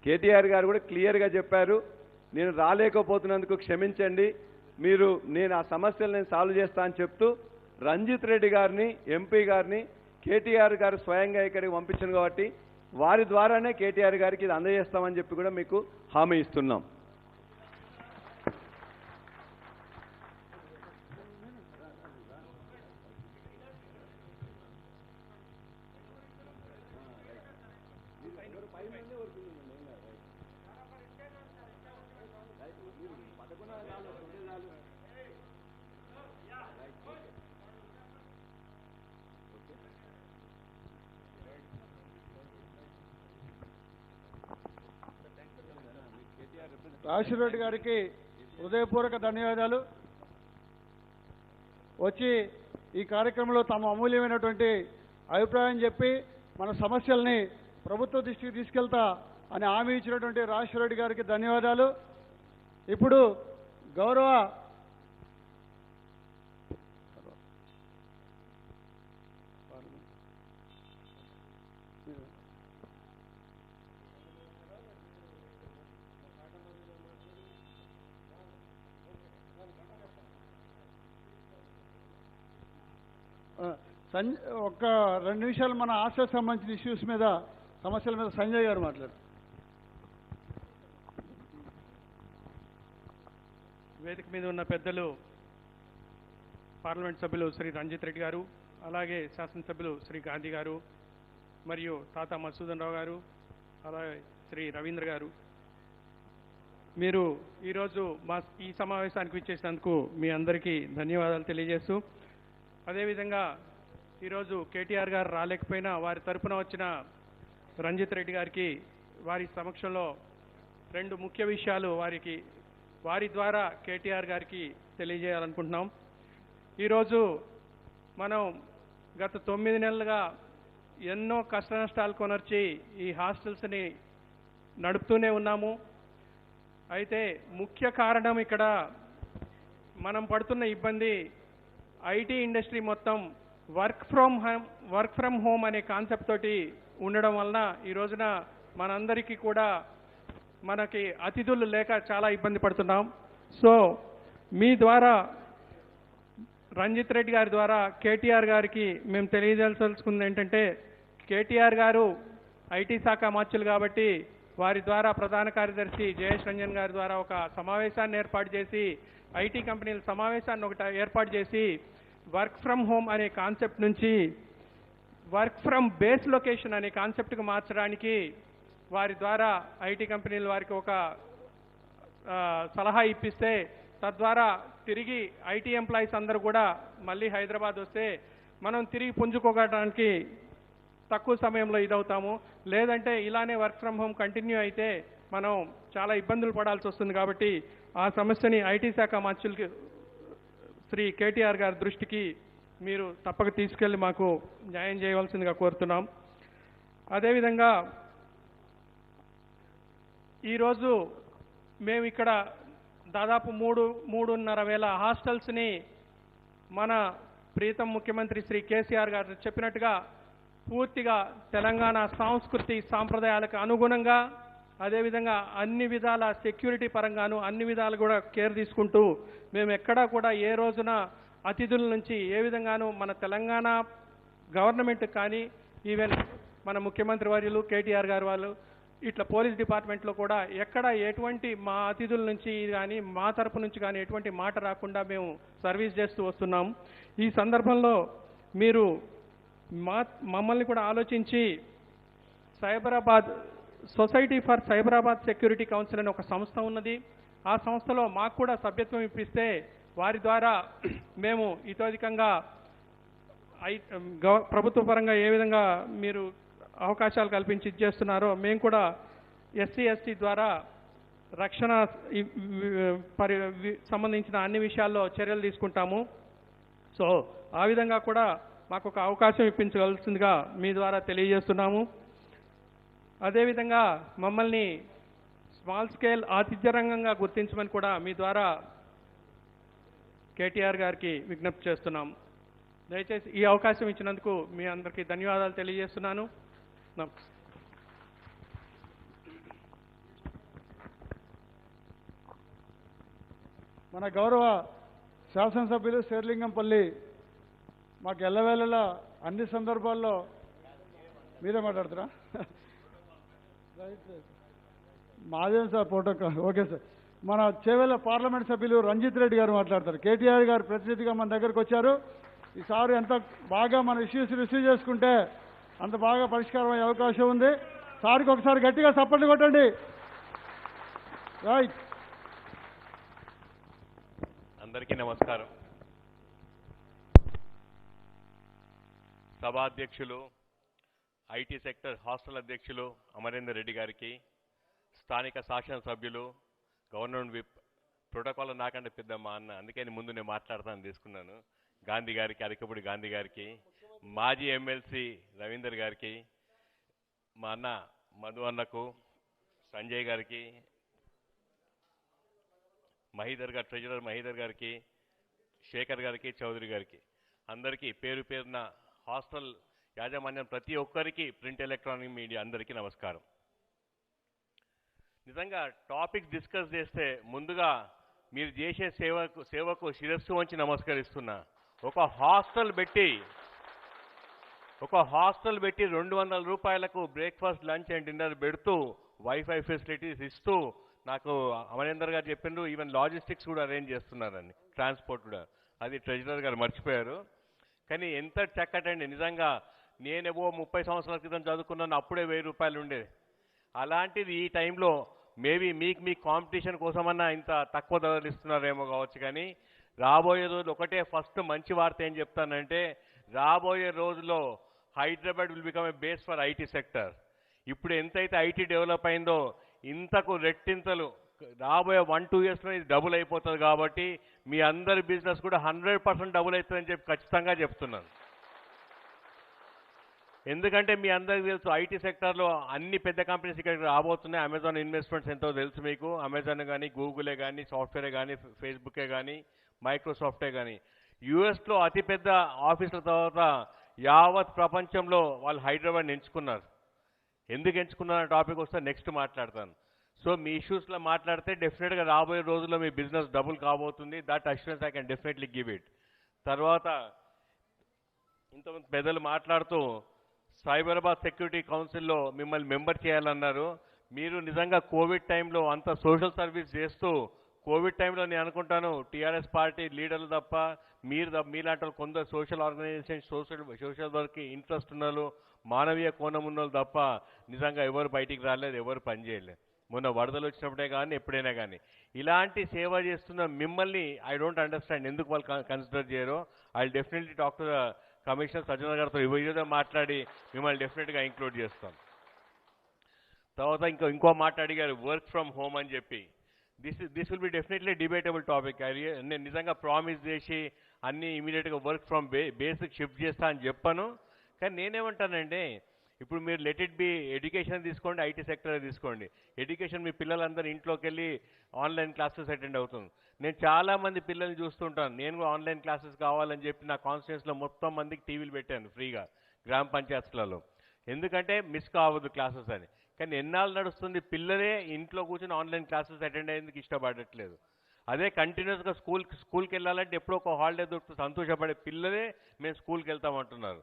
కేటీఆర్ గారు కూడా క్లియర్గా చెప్పారు, నేను రాలేకపోతున్నందుకు క్షమించండి, నేను ఆ సమస్యలు సాల్వ్ చేస్తా అని చెప్తూ రంజిత్ రెడ్డి గారిని, ఎంపీ గారిని కేటీఆర్ గారు స్వయంగా ఇక్కడికి పంపించారు కాబట్టి వారి ద్వారానే కేటీఆర్ గారికి ఇది అందజేస్తామని చెప్పి కూడా మీకు హామీ ఇస్తున్నాం. రాజశేఖర్ గారికి హృదయపూర్వక ధన్యవాదాలు. వచ్చి ఈ కార్యక్రమంలో తమ అమూల్యమైనటువంటి అభిప్రాయం చెప్పి మన సమస్యల్ని ప్రభుత్వ దృష్టికి తీసుకెళ్తా అని హామీ ఇచ్చినటువంటి రాజశేఖర రెడ్డి గారికి ధన్యవాదాలు. ఇప్పుడు గౌరవ ఒక్క 2 నిమిషాలు మన హాస్టల్ సంబంధించిన ఇష్యూస్ మీద సమస్యల మీద సంజయ్ గారు మాట్లాడారు. వేదిక మీద ఉన్న పెద్దలు పార్లమెంట్ సభ్యులు శ్రీ రంజిత్ రెడ్డి గారు, అలాగే శాసనసభ్యులు శ్రీ గాంధీ గారు, మరియు తాతా మధుసూదన్ రావు గారు, అలాగే శ్రీ రవీంద్ర గారు, మీరు ఈరోజు ఈ సమావేశానికి విచ్చేసినందుకు మీ అందరికీ ధన్యవాదాలు తెలియజేస్తూ, అదేవిధంగా ఈరోజు కేటీఆర్ గారు రాలేకపోయినా వారి తరపున వచ్చిన రంజిత్ రెడ్డి గారికి వారి సమక్షంలో 2 ముఖ్య విషయాలు వారి ద్వారా కేటీఆర్ గారికి తెలియజేయాలనుకుంటున్నాం. ఈరోజు మనం గత 9 నెలలుగా ఎన్నో కష్ట నష్టాలు కొనర్చి ఈ హాస్టల్స్ని నడుపుతూనే ఉన్నాము. అయితే ముఖ్య కారణం ఇక్కడ మనం పడుతున్న ఇబ్బంది ఐటీ ఇండస్ట్రీ మొత్తం వర్క్ ఫ్రమ్ హోమ్ అనే కాన్సెప్ట్ తోటి ఉండడం వలన ఈ రోజున మనందరికీ కూడా మనకి అతిథులు లేక చాలా ఇబ్బంది పడుతున్నాం. సో మీ ద్వారా రంజిత్ రెడ్డి గారి ద్వారా కేటీఆర్ గారికి మేము తెలియజేయాల్సింది ఏంటంటే, కేటీఆర్ గారు ఐటీ శాఖ మార్చులు కాబట్టి వారి ద్వారా ప్రధాన కార్యదర్శి జయేష్ రంజన్ గారి ద్వారా ఒక సమావేశాన్ని ఏర్పాటు చేసి, ఐటీ కంపెనీల సమావేశాన్ని ఒకటి ఏర్పాటు చేసి వర్క్ ఫ్రమ్ హోమ్ అనే కాన్సెప్ట్ నుంచి వర్క్ ఫ్రమ్ బేస్ లొకేషన్ అనే కాన్సెప్ట్కి మార్చడానికి వారి ద్వారా ఐటీ కంపెనీల వారికి ఒక సలహా ఇప్పిస్తే, తద్వారా తిరిగి ఐటీ ఎంప్లాయీస్ అందరూ కూడా మళ్ళీ హైదరాబాద్ వస్తే మనం తిరిగి పుంజుకోవడానికి తక్కువ సమయంలో ఇదవుతాము. లేదంటే ఇలానే వర్క్ ఫ్రమ్ హోమ్ కంటిన్యూ అయితే మనం చాలా ఇబ్బందులు పడాల్సి వస్తుంది. కాబట్టి ఆ సమస్యని ఐటీ శాఖ మార్చులకి శ్రీ కేటీఆర్ గారి దృష్టికి మీరు తప్పక తీసుకెళ్లి మాకు న్యాయం చేయవలసిందిగా కోరుతున్నాం. అదేవిధంగా ఈరోజు మేము ఇక్కడ దాదాపు 3,500 హాస్టల్స్ని మన ప్రీతం ముఖ్యమంత్రి శ్రీ కేసీఆర్ గారు చెప్పినట్టుగా పూర్తిగా తెలంగాణ సంస్కృతి సాంప్రదాయాలకు అనుగుణంగా, అదేవిధంగా అన్ని విధాల సెక్యూరిటీ పరంగాను అన్ని విధాలు కూడా కేర్ తీసుకుంటూ మేము ఎక్కడా కూడా ఏ రోజున అతిథుల నుంచి ఏ విధంగానూ మన తెలంగాణ గవర్నమెంట్ కానీ ఈవెన్ మన ముఖ్యమంత్రి వర్యులు కేటీఆర్ గారు వాళ్ళు ఇట్లా పోలీస్ డిపార్ట్మెంట్లో కూడా ఎక్కడ ఎటువంటి మా అతిథుల నుంచి కానీ మా తరపు నుంచి కానీ ఎటువంటి మాట రాకుండా మేము సర్వీస్ చేస్తూ వస్తున్నాం. ఈ సందర్భంలో మీరు మమ్మల్ని కూడా ఆలోచించి Cyberabad society for Cyberabad security council అనే ఒక సంస్థ ఉన్నది. ఆ సంస్థలో మాకు కూడా సభ్యత్వం ఇప్పిస్తే వారి ద్వారా మేము ఇతోధికంగా ప్రభుత్వ పరంగా ఏ విధంగా మీరు అవకాశాలు కల్పించి ఇచ్చేస్తున్నారో మేము కూడా ఎస్సీ ఎస్టీ ద్వారా రక్షణ సంబంధించిన అన్ని విషయాల్లో చర్యలు తీసుకుంటాము. సో ఆ విధంగా కూడా మాకు ఒక అవకాశం ఇప్పించవలసిందిగా మీ ద్వారా తెలియజేస్తున్నాము. అదేవిధంగా మమ్మల్ని స్మాల్ స్కేల్ ఆతిథ్య రంగంగా గుర్తించమని కూడా మీ ద్వారా కేటీఆర్ గారికి విజ్ఞప్తి చేస్తున్నాం. దయచేసి ఈ అవకాశం ఇచ్చినందుకు మీ అందరికీ ధన్యవాదాలు తెలియజేస్తున్నాను. మన గౌరవ శాసనసభ్యులు శేర్లింగంపల్లి మాకు ఎల్లవేళలా అన్ని సందర్భాల్లో మీరే మాట్లాడుతురా? మాదేం సార్ ప్రోటోకాల్. Okay sir. మన చేవెళ్ళ పార్లమెంట్ సభ్యులు రంజిత్ రెడ్డి గారు మాట్లాడతారు. కేటీఆర్ గారు ప్రతినిధిగా మన దగ్గరకు వచ్చారు. ఈసారి ఎంత బాగా మన ఇష్యూస్ రిసీవ్ చేసుకుంటే అంత బాగా పరిష్కారం అయ్యే అవకాశం ఉంది. సార్కి ఒకసారి గట్టిగా సపోర్ట్ కొట్టండి. రైట్. అందరికీ నమస్కారం. సభాధ్యక్షులు, ఐటీ సెక్టర్ హాస్టల్ అధ్యక్షులు అమరేందర్ రెడ్డి గారికి, స్థానిక శాసనసభ్యులు, గవర్నమెంట్ విప్, ప్రోటోకాల్ నాకంటే పెద్ద మా అన్న, అందుకని ముందు నేను మాట్లాడతాను తీసుకున్నాను. గాంధీ గారికి, అరకపూడి గాంధీ గారికి, మాజీ ఎమ్మెల్సీ రవీందర్ గారికి, మా అన్న మధు అన్నకు, సంజయ్ గారికి, మహీధర్ గారు, ట్రెజరర్ మహీధర్ గారికి, శేఖర్ గారికి, చౌదరి గారికి, అందరికీ పేరు పేరున హాస్టల్ యాజమాన్యం ప్రతి ఒక్కరికి, ప్రింట్ ఎలక్ట్రానిక్ మీడియా అందరికీ నమస్కారం. నిజంగా టాపిక్స్ డిస్కస్ చేస్తే ముందుగా మీరు చేసే సేవకు శిరస్సు వంచి నమస్కరిస్తున్నా. ఒక హాస్టల్ పెట్టి 200 రూపాయలకు బ్రేక్ఫాస్ట్, లంచ్ అండ్ డిన్నర్ పెడుతూ వైఫై ఫెసిలిటీస్ ఇస్తూ, నాకు అమరేందర్ గారు చెప్పిండ్రు ఈవెన్ లాజిస్టిక్స్ కూడా అరేంజ్ చేస్తున్నారని, ట్రాన్స్పోర్ట్ కూడా. అది ట్రెజరర్ గారు మర్చిపోయారు. కానీ ఎంత చక్కటండి నిజంగా. నేనేవో 30 సంవత్సరాల క్రితం చదువుకున్నాను, అప్పుడే 1000 రూపాయలు ఉండేది. అలాంటిది ఈ టైంలో మేబీ మీ కాంపిటీషన్ కోసమన్నా ఇంత తక్కువ ధరలు ఇస్తున్నారేమో కావచ్చు. కానీ రాబోయే రోజులు ఒకటే ఫస్ట్ మంచి వార్త ఏం చెప్తానంటే, రాబోయే రోజుల్లో Hyderabad will become a base for IT sector. ఇప్పుడు ఎంతైతే ఐటీ డెవలప్ అయిందో ఇంతకు రెట్టింతలు రాబోయే 1-2 ఇయర్స్లో ఇది డబుల్ అయిపోతుంది. కాబట్టి మీ అందరి బిజినెస్ కూడా 100% డబుల్ అవుతుందని చెప్పి ఖచ్చితంగా చెప్తున్నాను. ఎందుకంటే మీ అందరికీ తెలుసు ఐటీ సెక్టర్లో అన్ని పెద్ద కంపెనీస్ ఇక్కడికి రాబోతున్నాయి. అమెజాన్ ఇన్వెస్ట్మెంట్స్ ఎంతో తెలుసు మీకు. అమెజాన్ కానీ, గూగులే కానీ, సాఫ్ట్వేరే కానీ, ఫేస్బుకే కానీ, మైక్రోసాఫ్టే కానీ. యూఎస్లో అతిపెద్ద ఆఫీసుల తర్వాత యావత్ ప్రపంచంలో వాళ్ళు హైదరాబాద్ని ఎంచుకున్నారు. ఎందుకు ఎంచుకున్న టాపిక్ వస్తే నెక్స్ట్ మాట్లాడతాను. సో మీ ఇష్యూస్లో మాట్లాడితే డెఫినెట్గా రాబోయే రోజుల్లో మీ బిజినెస్ డబుల్ కాబోతుంది. That assurance I can definitely give it. తర్వాత ఇంతమంది పెద్దలు మాట్లాడుతూ సైబరాబాద్ సెక్యూరిటీ కౌన్సిల్లో మిమ్మల్ని మెంబర్ చేయాలన్నారు. మీరు నిజంగా కోవిడ్ టైంలో అంత సోషల్ సర్వీస్ చేస్తూ, కోవిడ్ టైంలో నేను అనుకుంటాను టీఆర్ఎస్ పార్టీ లీడర్లు తప్ప మీలాంటి కొందరు సోషల్ ఆర్గనైజేషన్, సోషల్ వర్క్కి ఇంట్రెస్ట్ ఉన్నోళ్ళు, మానవీయ కోణం ఉన్నోళ్ళు తప్ప నిజంగా ఎవరు బయటికి రాలేదు, ఎవరు పనిచేయలేదు. మొన్న వరదలు వచ్చినప్పుడే కానీ ఎప్పుడైనా కానీ ఇలాంటి సేవ చేస్తున్న మిమ్మల్ని ఐ డోంట్ అండర్స్టాండ్ ఎందుకు వాళ్ళు కన్సిడర్ చేయరో. I definitely talk to the commissioner Sajjanar గారితో ఈరోజు మాట్లాడి మిమ్మల్ని డెఫినెట్గా ఇంక్లూడ్ చేస్తాం. తర్వాత ఇంకో మాట అడిగారు, వర్క్ ఫ్రమ్ హోమ్ అని చెప్పి. This will be definitely debatable topic. నేను నిజంగా ప్రామిస్ చేసి అన్ని ఇమీడియట్గా వర్క్ ఫ్రమ్ బేసిక్ షిఫ్ట్ చేస్తా అని చెప్పాను. కానీ నేనేమంటానంటే, ఇప్పుడు మీరు లెట్ ఇట్ బి ఎడ్యుకేషన్ తీసుకోండి, ఐటీ సెక్టర్ తీసుకోండి. ఎడ్యుకేషన్ మీ పిల్లలందరూ ఇంట్లోకి వెళ్ళి ఆన్లైన్ క్లాసెస్ అటెండ్ అవుతుంది. నేను చాలామంది పిల్లల్ని చూస్తుంటాను. నేను కూడా ఆన్లైన్ క్లాసెస్ కావాలని చెప్పి నా కాన్స్టిట్యూన్సీలో మొత్తం మందికి టీవీలు పెట్టాను ఫ్రీగా గ్రామ పంచాయతీలలో. ఎందుకంటే మిస్ కావద్దు క్లాసెస్ అని. కానీ ఎన్నాళ్ళు నడుస్తుంది, పిల్లలే ఇంట్లో కూర్చొని ఆన్లైన్ క్లాసెస్ అటెండ్ అయ్యేందుకు ఇష్టపడట్లేదు. అదే కంటిన్యూస్గా స్కూల్కి వెళ్ళాలంటే ఎప్పుడో ఒక హాలిడే దొరుకుతుంది సంతోషపడే పిల్లలే మేము స్కూల్కి వెళ్తామంటున్నారు.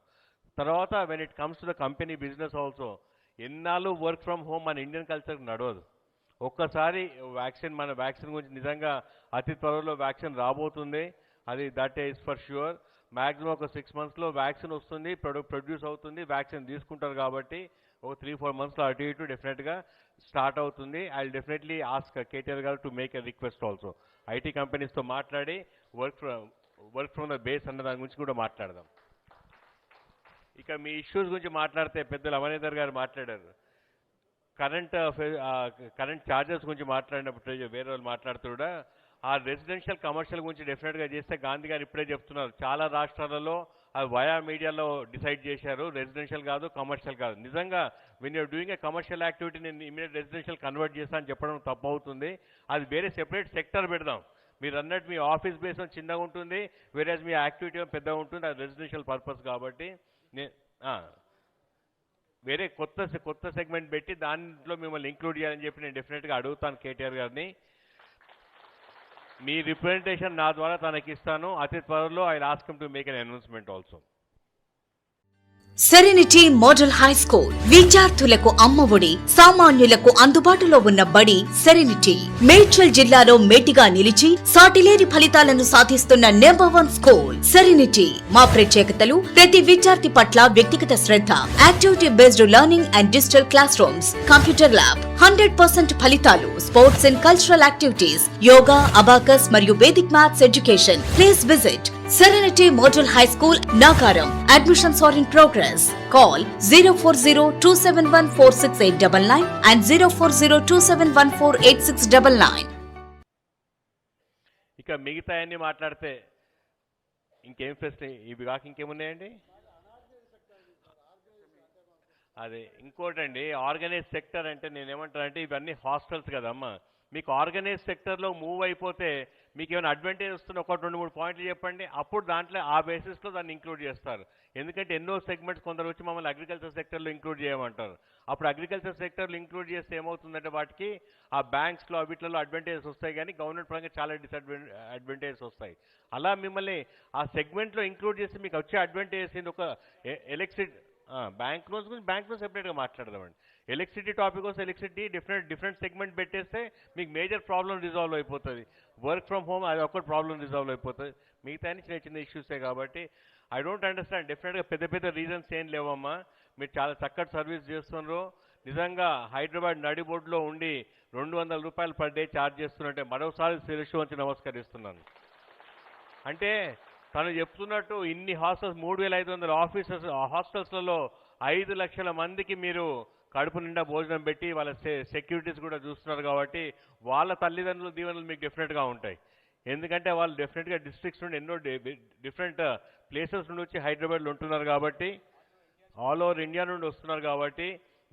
తర్వాత when it comes to the company business also, ఎన్నాళ్ళు వర్క్ ఫ్రమ్ హోమ్ మన ఇండియన్ కల్చర్ నడవదు. ఒక్కసారి మన వ్యాక్సిన్ గురించి నిజంగా అతి త్వరలో వ్యాక్సిన్ రాబోతుంది. That is for sure. Maximum ఒక 6 monthsలో వ్యాక్సిన్ వస్తుంది, ప్రొడ్యూస్ అవుతుంది, వ్యాక్సిన్ తీసుకుంటారు. కాబట్టి ఒక 3-4 monthsలో అటు ఇటు డెఫినెట్గా స్టార్ట్ అవుతుంది. I will definitely ask KTR garu to make a request also. IT కంపెనీస్తో మాట్లాడి వర్క్ ఫ్రమ్ ద బేస్ అన్న దాని గురించి కూడా మాట్లాడదాం. ఇక మీ ఇష్యూస్ గురించి మాట్లాడితే పెద్దలు అమరేందర్ గారు మాట్లాడారు. కరెంట్ ఛార్జెస్ గురించి మాట్లాడినప్పుడు వేరే వాళ్ళు మాట్లాడుతూ కూడా ఆ రెసిడెన్షియల్ కమర్షియల్ గురించి డెఫినెట్గా చేస్తే గాంధీ గారు ఇప్పుడే చెప్తున్నారు చాలా రాష్ట్రాలలో అది వయా మీడియాలో డిసైడ్ చేశారు, రెసిడెన్షియల్ కాదు కమర్షియల్ కాదు. నిజంగా when you're doing a commercial activity నేను ఇమీడియట్ రెసిడెన్షియల్ కన్వర్ట్ చేస్తా అని చెప్పడం తప్పు అవుతుంది. అది వేరే సెపరేట్ సెక్టర్ పెడదాం. మీరు అన్నట్టు మీ ఆఫీస్ బేస్ చిన్నగా ఉంటుంది, వేరే మీ యాక్టివిటీ పెద్దగా ఉంటుంది, అది రెసిడెన్షియల్ పర్పస్. కాబట్టి వేరే కొత్త సెగ్మెంట్ పెట్టి దాంట్లో మిమ్మల్ని ఇంక్లూడ్ చేయాలని చెప్పి నేను డెఫినెట్గా అడుగుతాను కేటీఆర్ గారిని. మీ రిప్రజెంటేషన్ నా ద్వారా తనకి ఇస్తాను. అతి త్వరలో I ask him to make an announcement also. Serenity model high school విద్యార్థులకు అమ్మఒడి, సామాన్యులకు అందుబాటులో ఉన్న బడి సెరెనిటీ. మేడ్చల్ జిల్లాలో మేటిగా నిలిచి సాటిలేని ఫలితాలను సాధిస్తున్న నంబర్ 1 స్కూల్ సెరెనిటీ. మా ప్రత్యేకతలు ప్రతి విద్యార్థి పట్ల వ్యక్తిగత శ్రద్ధ, activity based learning and digital classrooms, computer lab, 100% ఫలితాలు, sports and cultural activities, yoga, abacus మరియు Vedic maths education. Please visit Serenity Model High School, Nagaram. Admissions are in progress. Call 04027146899 and 04027148699. ఇక మిగతా అన్ని మాట్లాడితే ఇంకేం ఫెసిలిటీ ఇవి కాక ఇంకేమున్నాయండి? అదే ఇంకోటండి, ఆర్గనైజ్ సెక్టర్ అంటే నేనేమంటానంటే ఇవన్నీ హాస్టల్స్ కదమ్మా. మీకు ఆర్గనైజ్ సెక్టర్లో మూవ్ అయిపోతే మీకు ఏమైనా అడ్వాంటేజ్ వస్తున్న ఒక 2-3 పాయింట్లు చెప్పండి. అప్పుడు దాంట్లో ఆ బేసిస్లో దాన్ని ఇంక్లూడ్ చేస్తారు. ఎందుకంటే ఎన్నో సెగ్మెంట్స్ కొందరు వచ్చి మమ్మల్ని అగ్రికల్చర్ సెక్టర్లో ఇంక్లూడ్ చేయమంటారు. అప్పుడు అగ్రికల్చర్ సెక్టర్లో ఇంక్లూడ్ చేస్తే ఏమవుతుందంటే వాటికి ఆ బ్యాంక్స్లో వీటిలో అడ్వాంటేజెస్ వస్తాయి, కానీ గవర్నమెంట్ పరంగా చాలా అడ్వాంటేజెస్ వస్తాయి. అలా మిమ్మల్ని ఆ సెగ్మెంట్లో ఇంక్లూడ్ చేసి మీకు వచ్చే అడ్వాంటేజెస్ ఏంటి? ఒక ఎలక్ట్రిసిటీ బ్యాంక్ లోన్స్ గురించి బ్యాంక్ లోన్స్ సెపరేట్గా మాట్లాడదామండి. ఎలక్ట్రిసిటీ టాపిక్ వస్తే ఎలక్ట్రిసిటీ డిఫరెంట్ సెగ్మెంట్ పెట్టేస్తే మీకు మేజర్ ప్రాబ్లం రిజాల్వ్ అయిపోతుంది. వర్క్ ఫ్రమ్ హోమ్ అది ఒక్కటి ప్రాబ్లం రిజాల్వ్ అయిపోతుంది. మిగతా చిన్న చిన్న ఇష్యూసే. కాబట్టి ఐ డోంట్ అండర్స్టాండ్. డెఫినెట్గా పెద్ద రీజన్స్ ఏం లేవమ్మా. మీరు చాలా చక్కటి సర్వీస్ చేస్తున్నారు. నిజంగా హైదరాబాద్ నడిబొడ్డులో ఉండి 200 రూపాయలు పర్ డే ఛార్జ్ చేస్తున్నట్టే మరోసారి శిరస్సు వంచి నమస్కరిస్తున్నాను. అంటే తను చెప్తున్నట్టు ఇన్ని హాస్టల్స్ 3500 హాస్టల్స్లలో 5 లక్షల మందికి మీరు కడుపు నిండా భోజనం పెట్టి వాళ్ళ సెక్యూరిటీస్ కూడా చూస్తున్నారు. కాబట్టి వాళ్ళ తల్లిదండ్రుల దీవెనలు మీకు డెఫినెట్గా ఉంటాయి. ఎందుకంటే వాళ్ళు డెఫినెట్గా డిస్ట్రిక్ట్స్ నుండి ఎన్నో డిఫరెంట్ ప్లేసెస్ నుండి వచ్చి హైదరాబాద్లో ఉంటున్నారు. కాబట్టి ఆల్ ఓవర్ ఇండియా నుండి వస్తున్నారు. కాబట్టి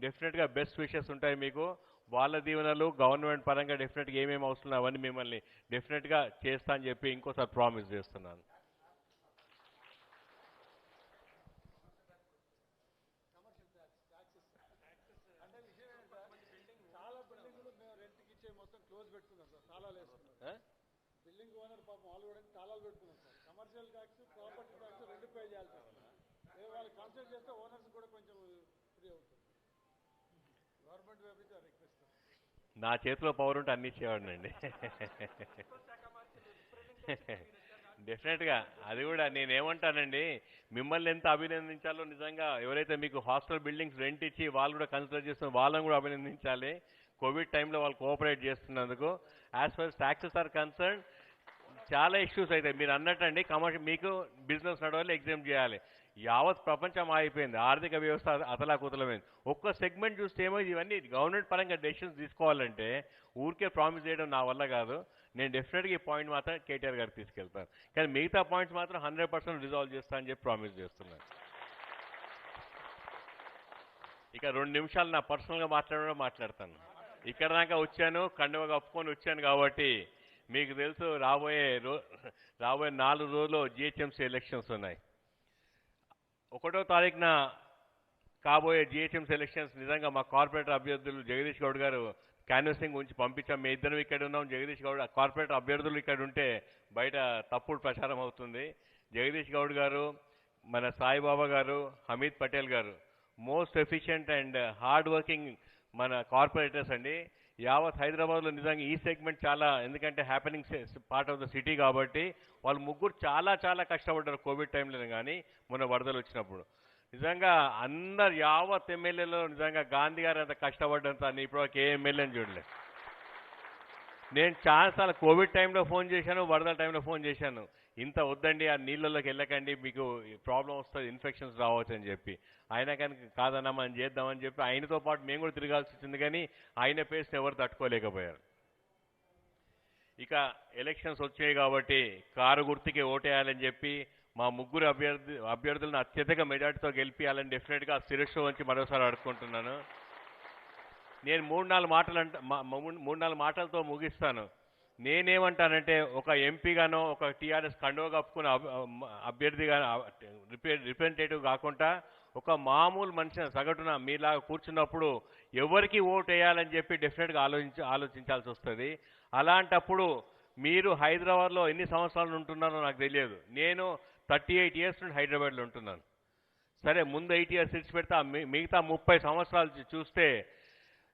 డెఫినెట్గా బెస్ట్ విషెస్ ఉంటాయి మీకు. వాళ్ళ దీవెనలు గవర్నమెంట్ పరంగా డెఫినెట్గా ఏమేమి అవసరం అవన్నీ మిమ్మల్ని డెఫినెట్గా చేస్తా అని చెప్పి ఇంకోసారి ప్రామిస్ చేస్తున్నాను. బిల్డింగ్ ఓనర్ పాపం వాళ్ళు కూడా తాళాలు పెట్టుకున్నారు sir. Commercial tax, property tax 2 pay చేయాలి సార్. వాళ్ళు కన్సిడర్ చేస్తే ఓనర్స్ కూడా కొంచెం ఫ్రీ అవుతుంది. గవర్నమెంట్ వైపు రిక్వెస్ట్. నా చేతిలో పవర్ ఉంటే అన్ని ఇచ్చేవాడినండి. డెఫినెట్గా అది కూడా నేనేమంటానండి, మిమ్మల్ని ఎంత అభినందించాలో నిజంగా ఎవరైతే మీకు హాస్టల్ బిల్డింగ్స్ రెంట్ ఇచ్చి వాళ్ళు కూడా కన్సిడర్ చేస్తున్న వాళ్ళని కూడా అభినందించాలి. కోవిడ్ టైంలో వాళ్ళు కోఆపరేట్ చేస్తున్నందుకు. As for taxes are concern చాలా ఇష్యూస్ అవుతాయి. మీరు అన్నట్టండి, కమర్షియల్ మీకు బిజినెస్ నడవాలి, ఎగ్జామ్ చేయాలి. యావత్ ప్రపంచం ఆగిపోయింది, ఆర్థిక వ్యవస్థ అతలాకుతలమైంది. ఒక్క సెగ్మెంట్ చూస్తే ఏమో ఇవన్నీ గవర్నమెంట్ పరంగా డెసిషన్స్ తీసుకోవాలంటే ఊరికే ప్రామిస్ చేయడం నా వల్ల కాదు. నేను డెఫినెట్గా ఈ పాయింట్ మాత్రం కేటీఆర్ గారికి తీసుకెళ్తాను. కానీ మిగతా పాయింట్స్ మాత్రం 100% రిజాల్వ్ చేస్తా అని చెప్పి ప్రామిస్ చేస్తున్నాను. ఇక 2 నిమిషాలు నా పర్సనల్గా మాట్లాడతాను. ఇక్కడ దాకా వచ్చాను, కండువ కప్పుకొని వచ్చాను. కాబట్టి మీకు తెలుసు రాబోయే 4 రోజుల్లో జిహెచ్ఎంసీ ఎలక్షన్స్ ఉన్నాయి. 1వ తారీఖున కాబోయే జిహెచ్ఎంసీ ఎలక్షన్స్ నిజంగా మా కార్పొరేటర్ అభ్యర్థులు జగదీష్ గౌడ్ గారు క్యాన్వసింగ్ ఉంచి పంపించాం. మీ ఇద్దరం ఇక్కడ ఉన్నాం. జగదీష్ గౌడ్ కార్పొరేటర్ అభ్యర్థులు ఇక్కడ ఉంటే బయట తప్పుడు ప్రచారం అవుతుంది. జగదీష్ గౌడ్ గారు, మన సాయిబాబా గారు, హమీద్ పటేల్ గారు most efficient and hard working మన కార్పొరేటర్స్ అండి. యావత్ హైదరాబాద్లో నిజంగా ఈ సెగ్మెంట్ చాలా, ఎందుకంటే happening part of the city కాబట్టి వాళ్ళు ముగ్గురు చాలా కష్టపడ్డారు కోవిడ్ టైంలో. కానీ మొన్న వరదలు వచ్చినప్పుడు నిజంగా అందరు యావత్ ఎమ్మెల్యేలో నిజంగా గాంధీ గారు అంత కష్టపడ్డంత ఇప్పుడు ఏ ఎమ్మెల్యేని చూడలేదు. నేను చాలాసార్లు కోవిడ్ టైంలో ఫోన్ చేశాను, వరదల టైంలో ఫోన్ చేశాను. ఇంత వద్దండి, ఆ నీళ్ళలోకి వెళ్ళకండి, మీకు ప్రాబ్లం వస్తుంది, ఇన్ఫెక్షన్స్ రావచ్చు అని చెప్పి. ఆయన కనుక కాదన్నా మనం చేద్దామని చెప్పి ఆయనతో పాటు మేము కూడా తిరగాల్సి వచ్చింది. కానీ ఆయన పేస్ని ఎవరు తట్టుకోలేకపోయారు. ఇక ఎలక్షన్స్ వచ్చాయి కాబట్టి కారు గుర్తుకి ఓటేయాలని చెప్పి మా ముగ్గురు అభ్యర్థులను అత్యధిక మెజార్టీతో గెలిపించాలని డెఫినెట్గా శిరస్సు వంచి మరోసారి అడుక్కుంటున్నాను. నేను 3-4 మాటలతో ముగిస్తాను. నేనేమంటానంటే ఒక ఎంపీగానో ఒక టీఆర్ఎస్ కండువ కప్పుకున్న అభ్యర్థిగా రిప్రజెంటేటివ్ కాకుండా ఒక మామూలు మనిషి సగటున మీలాగా కూర్చున్నప్పుడు ఎవరికి ఓటు వేయాలని చెప్పి డెఫినెట్గా ఆలోచించాల్సి వస్తుంది. అలాంటప్పుడు మీరు హైదరాబాద్లో ఎన్ని సంవత్సరాలు ఉంటున్నారో నాకు తెలియదు. నేను 38 ఇయర్స్ నుండి హైదరాబాద్లో ఉంటున్నాను. సరే, ముందు 8 ఇయర్స్ ఇచ్చి పెడితే మిగతా 30 సంవత్సరాలు చూస్తే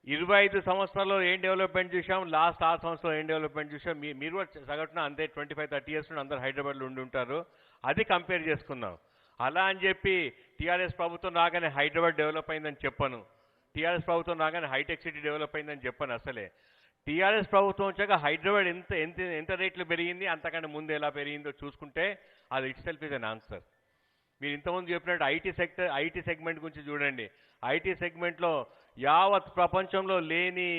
25 సంవత్సరాల్లో ఏం డెవలప్మెంట్ చూసాం, లాస్ట్ 6 సంవత్సరాలు ఏం డెవలప్మెంట్ చూసాం. మీరు కూడా సగటున అంతే 25-30 ఇయర్స్ నుండి అందరూ హైదరాబాద్లో ఉండి ఉంటారు. అది కంపేర్ చేసుకున్నాం. అలా అని చెప్పి టీఆర్ఎస్ ప్రభుత్వం రాగానే హైదరాబాద్ డెవలప్ అయిందని చెప్పను. టీఆర్ఎస్ ప్రభుత్వం రాగానే హైటెక్ సిటీ డెవలప్ అయిందని చెప్పను. అసలే టీఆర్ఎస్ ప్రభుత్వం వచ్చాక హైదరాబాద్ ఎంత రేట్లు పెరిగింది, అంతకంటే ముందు ఎలా పెరిగిందో చూసుకుంటే అది it self is an answer. మీరు ఇంతకుముందు చెప్పినట్టు ఐటీ సెగ్మెంట్ గురించి చూడండి. ఐటీ సెగ్మెంట్లో యావత్ ప్రపంచంలో లేని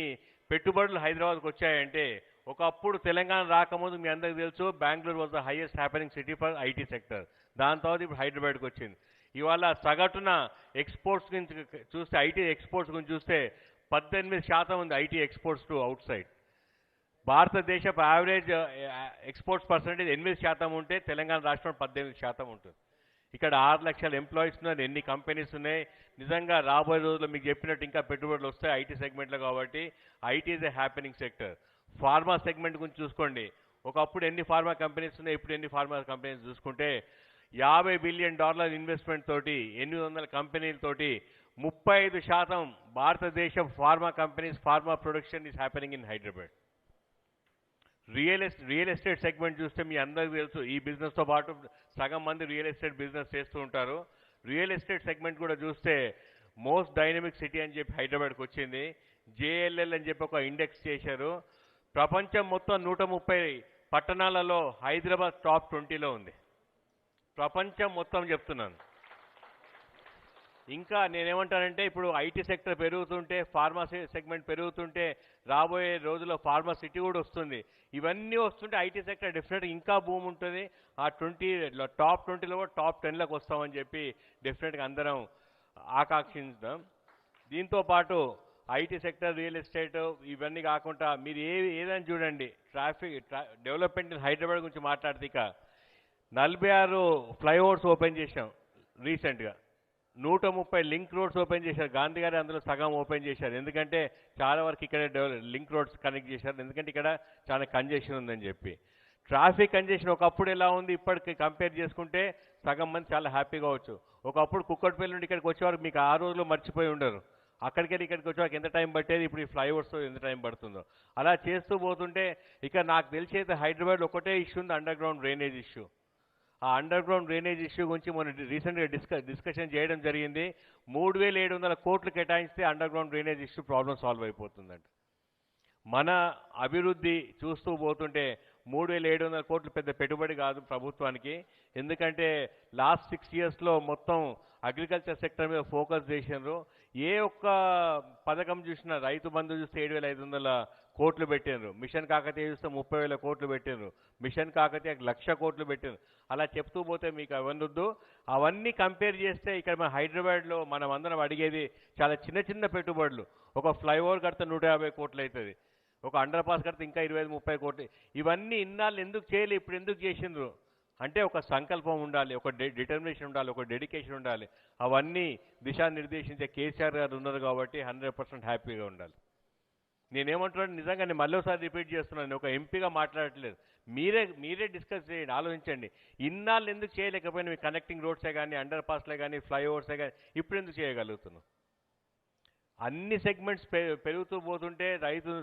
పెట్టుబడులు హైదరాబాద్కు వచ్చాయంటే ఒకప్పుడు తెలంగాణ రాకముందు మీ అందరికీ తెలుసు Bengaluru was the highest happening city for IT sector. దాని తర్వాత ఇప్పుడు హైదరాబాద్కి వచ్చింది. ఇవాళ సగటున ఎక్స్పోర్ట్స్ గురించి చూస్తే, ఐటీ ఎక్స్పోర్ట్స్ గురించి చూస్తే 18% ఉంది IT exports to out side. భారతదేశపు యావరేజ్ ఎక్స్పోర్ట్స్ పర్సెంటేజ్ 8% ఉంటే తెలంగాణ రాష్ట్రం 18% ఉంటుంది. ఇక్కడ 6 లక్షల ఎంప్లాయీస్ ఉన్నారు, ఎన్ని కంపెనీస్ ఉన్నాయి. నిజంగా రాబోయే రోజుల్లో మీకు చెప్పినట్టు ఇంకా పెట్టుబడులు వస్తాయి ఐటీ సెగ్మెంట్లో. కాబట్టి IT is a happening sector. Pharma segment గురించి చూసుకోండి. ఒకప్పుడు ఎన్ని ఫార్మా కంపెనీస్ ఉన్నాయి, ఇప్పుడు ఎన్ని ఫార్మా కంపెనీస్ చూసుకుంటే $50 బిలియన్ ఇన్వెస్ట్మెంట్ తోటి 800 కంపెనీలతోటి 35% భారతదేశ pharma companies pharma production is happening in Hyderabad. Real estate segment చూస్తే మీ అందరికీ తెలుసు, ఈ బిజినెస్తో పాటు సగం మంది రియల్ ఎస్టేట్ బిజినెస్ చేస్తూ ఉంటారు. రియల్ ఎస్టేట్ సెగ్మెంట్ కూడా చూస్తే మోస్ట్ డైనమిక్ సిటీ అని చెప్పి హైదరాబాద్కి వచ్చింది. JLL అని చెప్పి ఒక ఇండెక్స్ చేశారు. ప్రపంచం మొత్తం 130 పట్టణాలలో హైదరాబాద్ టాప్ 20లో ఉంది. ప్రపంచం మొత్తం చెప్తున్నాను. ఇంకా నేనేమంటానంటే, ఇప్పుడు ఐటీ సెక్టర్ పెరుగుతుంటే, ఫార్మా సెగ్మెంట్ పెరుగుతుంటే, రాబోయే రోజుల్లో ఫార్మా సిటీ కూడా వస్తుంది. ఇవన్నీ వస్తుంటే ఐటీ సెక్టర్ డెఫినెట్గా ఇంకా భూమి ఉంటుంది. ఆ టాప్ 20లో కూడా టాప్ 10లోకి వస్తామని చెప్పి డెఫినెట్గా అందరం ఆకాంక్షించుదాం. దీంతో పాటు ఐటీ సెక్టర్, రియల్ ఎస్టేట్ ఇవన్నీ కాకుండా మీరు ఏదైనా చూడండి, డెవలప్మెంట్ ఇన్ హైదరాబాద్ గురించి మాట్లాడితే ఇక 46 ఫ్లైఓవర్స్ ఓపెన్ చేశాం రీసెంట్గా. 130 లింక్ రోడ్స్ ఓపెన్ చేశారు. గాంధీ గారు అందులో సగం ఓపెన్ చేశారు. ఎందుకంటే చాలా వరకు ఇక్కడ లింక్ రోడ్స్ కనెక్ట్ చేశారు. ఎందుకంటే ఇక్కడ చాలా కంజెషన్ ఉందని చెప్పి. ట్రాఫిక్ కంజెషన్ ఒకప్పుడు ఎలా ఉంది, ఇప్పటికి కంపేర్ చేసుకుంటే సగం మంది చాలా హ్యాపీగా వచ్చు. ఒకప్పుడు కుక్కట్పల్లి నుండి ఇక్కడికి వచ్చేవారు మీకు ఆ రోజులో మర్చిపోయి ఉండరు. అక్కడికి ఇక్కడికి వచ్చేవారికి ఎంత టైం పట్టేది, ఇప్పుడు ఈ ఫ్లైఓవర్స్తో ఎంత టైం పడుతుందో. అలా చేస్తూ పోతుంటే ఇక నాకు తెలిసి అయితే హైదరాబాద్ ఒకటే ఇష్యూ ఉంది, అండర్ గ్రౌండ్ డ్రైనేజ్ ఇష్యూ. ఆ అండర్ గ్రౌండ్ డ్రైనేజ్ ఇష్యూ గురించి మనం రీసెంట్గా డిస్కషన్ చేయడం జరిగింది. 3700 కోట్లు కేటాయిస్తే underground drainage issue problem solve అయిపోతుందంట. మన అభివృద్ధి చూస్తూ పోతుంటే 3700 కోట్లు పెద్ద పెట్టుబడి కాదు ప్రభుత్వానికి. ఎందుకంటే లాస్ట్ 6 ఇయర్స్లో మొత్తం అగ్రికల్చర్ సెక్టర్ మీద ఫోకస్ చేసినారు. ఏ ఒక్క పథకం చూసినా, రైతు బంధు చూస్తే 7500 కోట్లు పెట్టినారు. మిషన్ కాకతీయ చూస్తే 30,000 కోట్లు పెట్టినారు. మిషన్ కాకతీయ 1,00,000 కోట్లు పెట్టినారు. అలా చెప్తూ పోతే మీకు అవన్నొద్దు. అవన్నీ కంపేర్ చేస్తే ఇక్కడ మన హైదరాబాద్లో మనం అందరం అడిగేది చాలా చిన్న చిన్న పెట్టుబడులు. ఒక ఫ్లైఓవర్ కడితే 150 కోట్లు అవుతుంది. ఒక అండర్ పాస్ కడితే ఇంకా 25-30 కోట్లు. ఇవన్నీ ఇన్నాళ్ళు ఎందుకు చేయలేదు, ఇప్పుడు ఎందుకు చేసిండ్రు అంటే ఒక సంకల్పం ఉండాలి, ఒక డిటర్మినేషన్ ఉండాలి, ఒక డెడికేషన్ ఉండాలి. అవన్నీ దిశానిర్దేశించే కేసీఆర్ గారు ఉన్నారు కాబట్టి 100% హ్యాపీగా ఉండాలి. నేనేమంటున్నాను, నిజంగా నేను మళ్ళీసారి రిపీట్ చేస్తున్నాను, ఒక ఎంపీగా మాట్లాడట్లేదు. మీరే డిస్కస్ చేయండి, ఆలోచించండి. ఇన్నాళ్ళు ఎందుకు చేయలేకపోయినా, మీ కనెక్టింగ్ రోడ్సే కానీ, అండర్ పాస్లే కానీ, ఫ్లైఓవర్సే కానీ ఇప్పుడు ఎందుకు చేయగలుగుతున్నాం? అన్ని సెగ్మెంట్స్ పెరుగుతూ పోతుంటే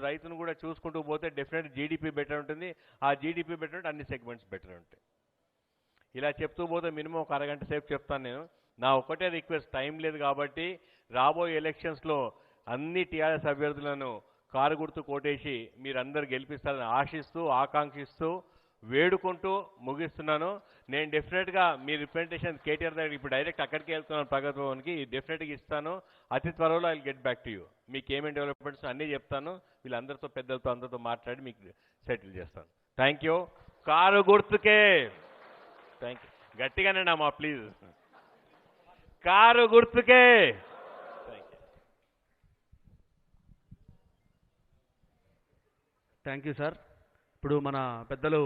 రైతును కూడా చూసుకుంటూ పోతే డెఫినెట్ జీడిపి బెటర్ ఉంటుంది. ఆ జీడిపి బెటర్ ఉంటే అన్ని సెగ్మెంట్స్ బెటర్ ఉంటాయి. ఇలా చెప్తూ పోతే మినిమం ఒక అరగంట సేపు చెప్తాను నేను. నా ఒకటే రిక్వెస్ట్, టైం లేదు కాబట్టి రాబోయే ఎలక్షన్స్లో అన్ని టీఆర్ఎస్ అభ్యర్థులను కారు గుర్తు కోటేసి మీరందరూ గెలిపిస్తారని ఆశిస్తూ, ఆకాంక్షిస్తూ, వేడుకుంటూ ముగిస్తున్నాను. నేను డెఫినెట్గా మీ రిప్రజెంటేషన్ కేటీఆర్ దగ్గర ఇప్పుడు డైరెక్ట్ అక్కడికి వెళ్తున్నాను, ప్రగతి భవన్కి. డెఫినెట్గా ఇస్తాను. అతి త్వరలో I get back to you. మీకు ఏమేమి డెవలప్మెంట్స్ అన్నీ చెప్తాను. వీళ్ళందరితో, పెద్దలతో అందరితో మాట్లాడి మీకు సెటిల్ చేస్తాను. Thank you. కారు గుర్తుకే. Thank you. గట్టిగానే అమ్మా ప్లీజ్. కారు గుర్తుకే. Thank you sir. ఇప్పుడు మన పెద్దలు,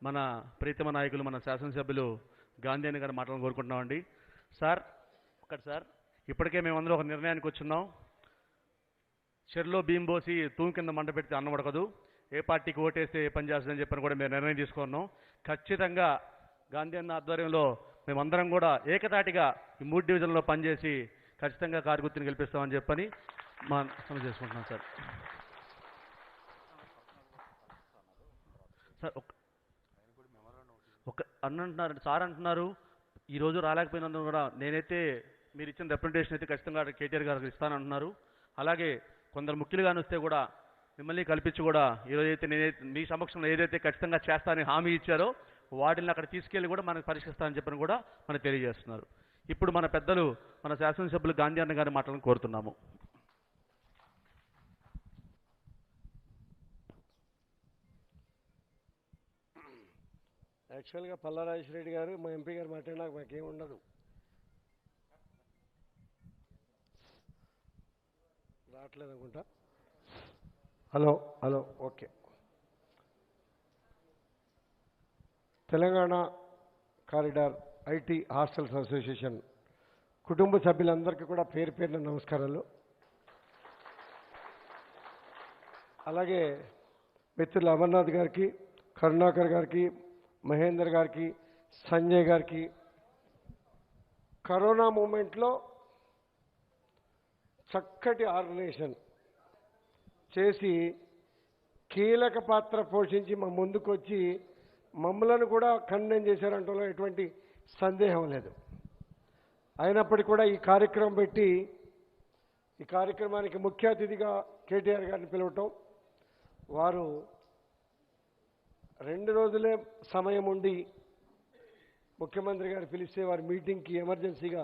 మన ప్రీతమ నాయకులు, మన శాసనసభ్యులు గాంధీ అని గారు మాట్లాడాలని కోరుకుంటున్నామండి. సార్ ఒకటి సార్, ఇప్పటికే మేమందరం ఒక నిర్ణయానికి వచ్చున్నాం. చెరులో బియ్యం పోసి తూము కింద మంట పెడితే అన్నం ఉడకదు, ఏ పార్టీకి ఓటేస్తే ఏ పని చేస్తుందని చెప్పని కూడా మేము నిర్ణయం తీసుకున్నాం. ఖచ్చితంగా గాంధీ అన్న ఆధ్వర్యంలో మేమందరం కూడా ఏకతాటిగా ఈ 3 డివిజన్లో పనిచేసి ఖచ్చితంగా కారు గుర్తుని గెలిపిస్తామని చెప్పని మా సమస్య చేసుకుంటున్నాం సార్. సార్ ఒక అంటున్నారు సార్, అంటున్నారు ఈరోజు రాలేకపోయినందుకు కూడా నేనైతే మీరు ఇచ్చిన రిప్రజెంటేషన్ అయితే ఖచ్చితంగా కేటీఆర్ గారికి ఇస్తానంటున్నారు. అలాగే కొందరు ముఖ్యులుగాని వస్తే కూడా మిమ్మల్ని కల్పించి కూడా ఈరోజైతే మీ సమక్షంలో ఏదైతే ఖచ్చితంగా చేస్తానని హామీ ఇచ్చారో వాటిని అక్కడ తీసుకెళ్ళి కూడా మనకు పరిష్కరిస్తానని చెప్పని కూడా మనకు తెలియజేస్తున్నారు. ఇప్పుడు మన పెద్దలు, మన శాసనసభ్యులు గాంధీ అన్న గారిని మాట్లాడాలని కోరుతున్నాము. యాక్చువల్గా పల్లా రాజేశ్వరరెడ్డి గారు మా ఎంపీ గారు మాట్లాడినా మాకేం ఉండదు. రావట్లేదు అనుకుంటా. Hello hello okay. Telangana corridor IT hostels association కుటుంబ సభ్యులందరికీ కూడా పేరు పేరున నమస్కారాలు. అలాగే మిత్రులు అమర్నాథ్ గారికి, కరుణాకర్ గారికి, మహేందర్ గారికి, సంజయ్ గారికి కరోనా మూమెంట్లో చక్కటి ఆర్గనైజేషన్ చేసి కీలక పాత్ర పోషించి మా ముందుకు వచ్చి మమ్మలను కూడా ఖండన చేశారంటలో ఎటువంటి సందేహం లేదు. అయినప్పటికీ కూడా ఈ కార్యక్రమం పెట్టి ఈ కార్యక్రమానికి ముఖ్య అతిథిగా కేటీఆర్ గారిని పిలవటం, వారు 2 రోజులే సమయం ఉండి ముఖ్యమంత్రి గారు పిలిస్తే వారి మీటింగ్కి ఎమర్జెన్సీగా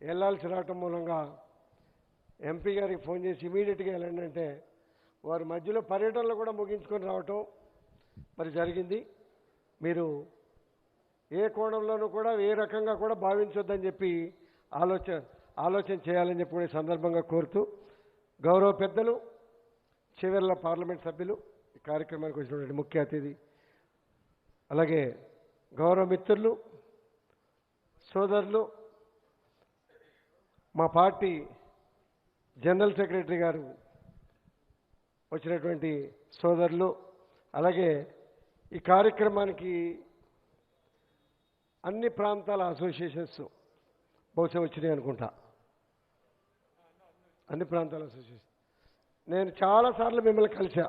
వెళ్ళాల్సి రావటం మూలంగా ఎంపీ గారికి ఫోన్ చేసి ఇమీడియట్గా వెళ్ళండి అంటే వారు మధ్యలో పర్యటనలు కూడా ముగించుకొని రావటం మరి జరిగింది. మీరు ఏ కోణంలోనూ కూడా ఏ రకంగా కూడా భావించొద్దని చెప్పి ఆలోచన చేయాలని చెప్పి కూడా ఈ సందర్భంగా కోరుతూ, గౌరవ పెద్దలు చివర్ల పార్లమెంట్ సభ్యులు, ఈ కార్యక్రమానికి వచ్చినటువంటి ముఖ్య అతిథి, అలాగే గౌరవ మిత్రులు, సోదరులు, మా పార్టీ జనరల్ సెక్రటరీ గారు వచ్చినటువంటి సోదరులు, అలాగే ఈ కార్యక్రమానికి అన్ని ప్రాంతాల అసోసియేషన్స్ బహుశా వచ్చినాయి అనుకుంటా. అన్ని ప్రాంతాల అసోసియేషన్ నేను చాలాసార్లు మిమ్మల్ని కలిసా.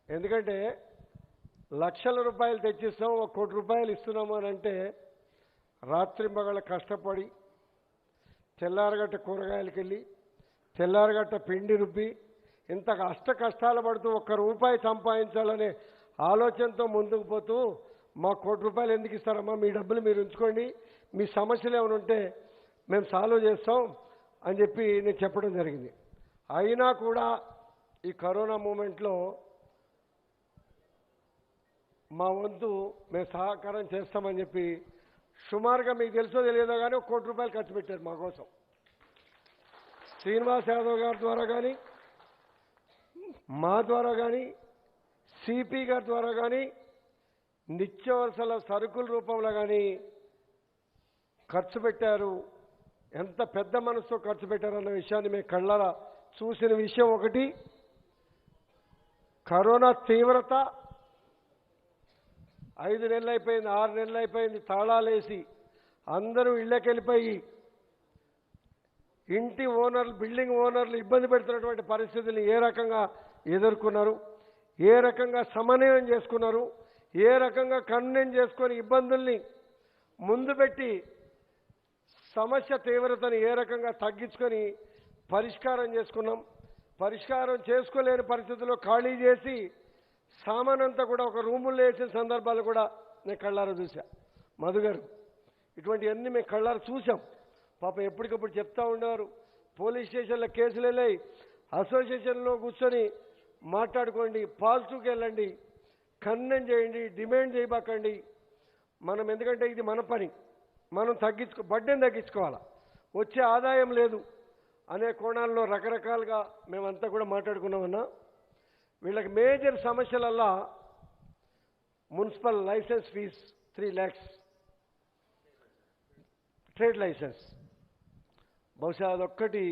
ఎందుకంటే లక్షల రూపాయలు తెచ్చిస్తాం, 1 కోటి రూపాయలు ఇస్తున్నాము అని అంటే రాత్రింబగళ్ళ కష్టపడి తెల్లారగట్ట కూరగాయలకి వెళ్ళి తెల్లారగట్ట పిండి రుబ్బి ఇంత కష్టాలు పడుతూ 1 రూపాయి సంపాదించాలనే ఆలోచనతో ముందుకు పోతూ మా 1 కోటి రూపాయలు ఎందుకు ఇస్తారమ్మా, మీ డబ్బులు మీరు ఉంచుకోండి, మీ సమస్యలు ఏమైనా ఉంటే మేము సాల్వ్ చేస్తాం అని చెప్పి నేను చెప్పడం జరిగింది. అయినా కూడా ఈ కరోనా మూమెంట్లో మా వంతు మేము సహకారం చేస్తామని చెప్పి సుమారుగా మీకు తెలుసో తెలియదో కానీ 1 కోటి రూపాయలు ఖర్చు పెట్టారు మా కోసం. శ్రీనివాస్ యాదవ్ గారి ద్వారా కానీ, మా ద్వారా కానీ, సిపి గారి ద్వారా కానీ, నిత్యావసర సరుకుల రూపంలో కానీ ఖర్చు పెట్టారు. ఎంత పెద్ద మనసుతో ఖర్చు పెట్టారన్న విషయాన్ని మేము కళ్ళారా చూసిన విషయం ఒకటి. కరోనా తీవ్రత 5 నెలలు అయిపోయింది, 6 నెలలు అయిపోయింది, తాళాలేసి అందరూ ఇళ్ళకి వెళ్ళిపోయి ఇంటి ఓనర్లు, బిల్డింగ్ ఓనర్లు ఇబ్బంది పెడుతున్నటువంటి పరిస్థితుల్ని ఏ రకంగా ఎదుర్కొన్నారు, ఏ రకంగా సమన్వయం చేసుకున్నారు, ఏ రకంగా ఖండన చేసుకొని ఇబ్బందుల్ని ముందు పెట్టి సమస్య తీవ్రతను ఏ రకంగా తగ్గించుకొని పరిష్కారం చేసుకున్నాం. పరిష్కారం చేసుకోలేని పరిస్థితుల్లో ఖాళీ చేసి సామానంతా కూడా ఒక రూముల్లో వేసిన సందర్భాలు కూడా నేను కళ్ళారా చూసా. మధు గారు ఇటువంటివన్నీ మేము కళ్ళారా చూసాం. పాపం ఎప్పటికప్పుడు చెప్తా ఉండేవారు, పోలీస్ స్టేషన్లో కేసులు వెళ్ళాయి, అసోసియేషన్లో కూర్చొని మాట్లాడుకోండి, పాజిటివ్కి వెళ్ళండి, ఖండన చేయండి, డిమాండ్ చేయబాకండి. మనం ఎందుకంటే ఇది మన పని, మనం బడ్డెని తగ్గించుకోవాలా, వచ్చే ఆదాయం లేదు అనే కోణాల్లో రకరకాలుగా మేమంతా కూడా మాట్లాడుకున్నామన్నా. వీళ్ళకి మేజర్ సమస్యలల్లా municipal license fee 3 lakhs, trade license. బహుశా అదొక్కటి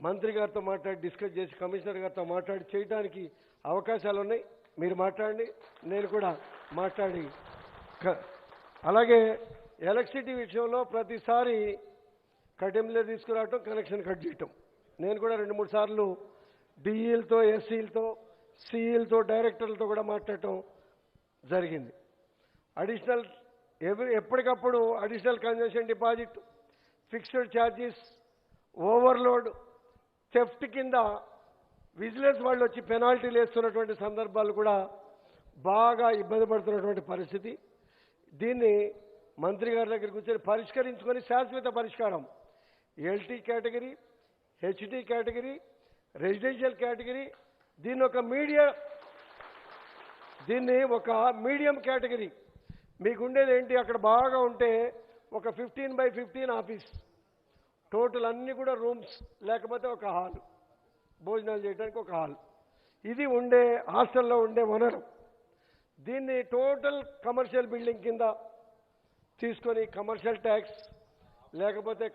మంత్రి గారితో మాట్లాడి డిస్కస్ చేసి కమిషనర్ గారితో మాట్లాడి చేయడానికి అవకాశాలు ఉన్నాయి. మీరు మాట్లాడండి, నేను కూడా మాట్లాడి. అలాగే ఎలక్ట్రిసిటీ విషయంలో ప్రతిసారి కటింగ్లో తీసుకురావటం, కనెక్షన్ కట్ చేయటం. నేను కూడా 2-3 సార్లు డిఈలతో, ఎస్సీలతో, సిఈలతో, డైరెక్టర్లతో కూడా మాట్లాడటం జరిగింది. అడిషనల్ ఎప్పటికప్పుడు additional congestion deposit, fixed charges, overload, theft కింద విజిలెన్స్ వాళ్ళు వచ్చి పెనాల్టీలు వేస్తున్నటువంటి సందర్భాలు కూడా బాగా ఇబ్బంది పడుతున్నటువంటి పరిస్థితి. దీన్ని మంత్రి గారి దగ్గర కూర్చొని పరిష్కరించుకొని శాశ్వత పరిష్కారం, LT category, HT category, residential category, దీన్ని ఒక దీన్ని ఒక మీడియం కేటగిరీ, మీకుండేది ఏంటి అక్కడ బాగా ఉంటే ఒక 15x15 ఆఫీస్, టోటల్ అన్నీ కూడా రూమ్స్, లేకపోతే ఒక హాల్, భోజనాలు చేయడానికి ఒక హాల్, ఇది ఉండే హాస్టల్లో ఉండే వనరు. దీన్ని టోటల్ కమర్షియల్ బిల్డింగ్ కింద తీసుకొని కమర్షియల్ ట్యాక్స్ లేకపోతే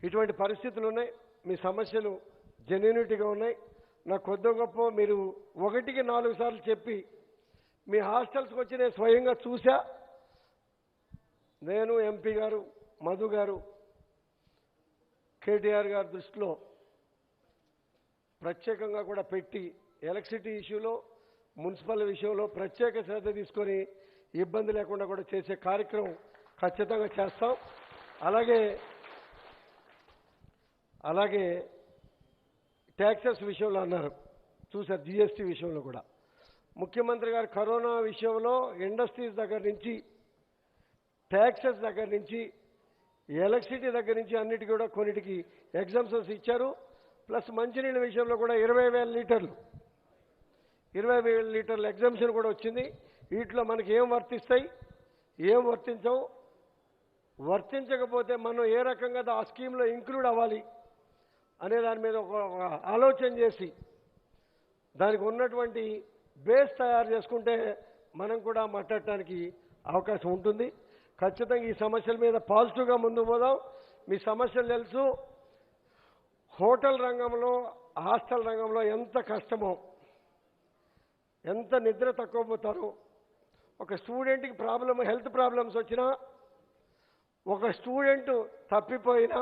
ఇటువంటి పరిస్థితులు ఉన్నాయి. మీ సమస్యలు జెన్యూనిటీగా ఉన్నాయి. నాకు కొద్ది గొప్ప మీరు 1కి 4 సార్లు చెప్పి మీ హాస్టల్స్కి వచ్చి నేను స్వయంగా చూసా. నేను ఎంపీ గారు మధు గారు కేటీఆర్ గారి దృష్టిలో ప్రత్యేకంగా కూడా పెట్టి ఎలక్ట్రిసిటీ ఇష్యూలో మున్సిపల్ విషయంలో ప్రత్యేక శ్రద్ధ తీసుకొని ఇబ్బంది లేకుండా కూడా చేసే కార్యక్రమం ఖచ్చితంగా చేస్తాం. అలాగే ట్యాక్సెస్ విషయంలో అన్నారు, చూసారు, జిఎస్టీ విషయంలో కూడా ముఖ్యమంత్రి గారు కరోనా విషయంలో ఇండస్ట్రీస్ దగ్గర నుంచి ట్యాక్సెస్ దగ్గర నుంచి ఎలక్ట్రిసిటీ దగ్గర నుంచి అన్నిటికీ కూడా కొన్నిటికి ఎగ్జామ్షన్స్ ఇచ్చారు. ప్లస్ మంచినీళ్ళ విషయంలో కూడా 20,000 లీటర్ల ఎగ్జామ్షన్ కూడా వచ్చింది. వీటిలో మనకి ఏం వర్తిస్తాయి, ఏం వర్తించవు, వర్తించకపోతే మనం ఏ రకంగా ఆ స్కీమ్లో ఇంక్లూడ్ అవ్వాలి అనే దాని మీద ఒక ఆలోచన చేసి దానికి ఉన్నటువంటి బేస్ తయారు చేసుకుంటే మనం కూడా మాట్లాడటానికి అవకాశం ఉంటుంది. ఖచ్చితంగా ఈ సమస్యల మీద పాజిటివ్గా ముందుకు పోదాం. మీ సమస్యలు తెలుసు. హోటల్ రంగంలో, హాస్టల్ రంగంలో ఎంత కష్టమో, ఎంత నిద్ర తక్కువ పోతారో. ఒక స్టూడెంట్కి హెల్త్ ప్రాబ్లమ్స్ వచ్చినా, ఒక స్టూడెంట్ తప్పిపోయినా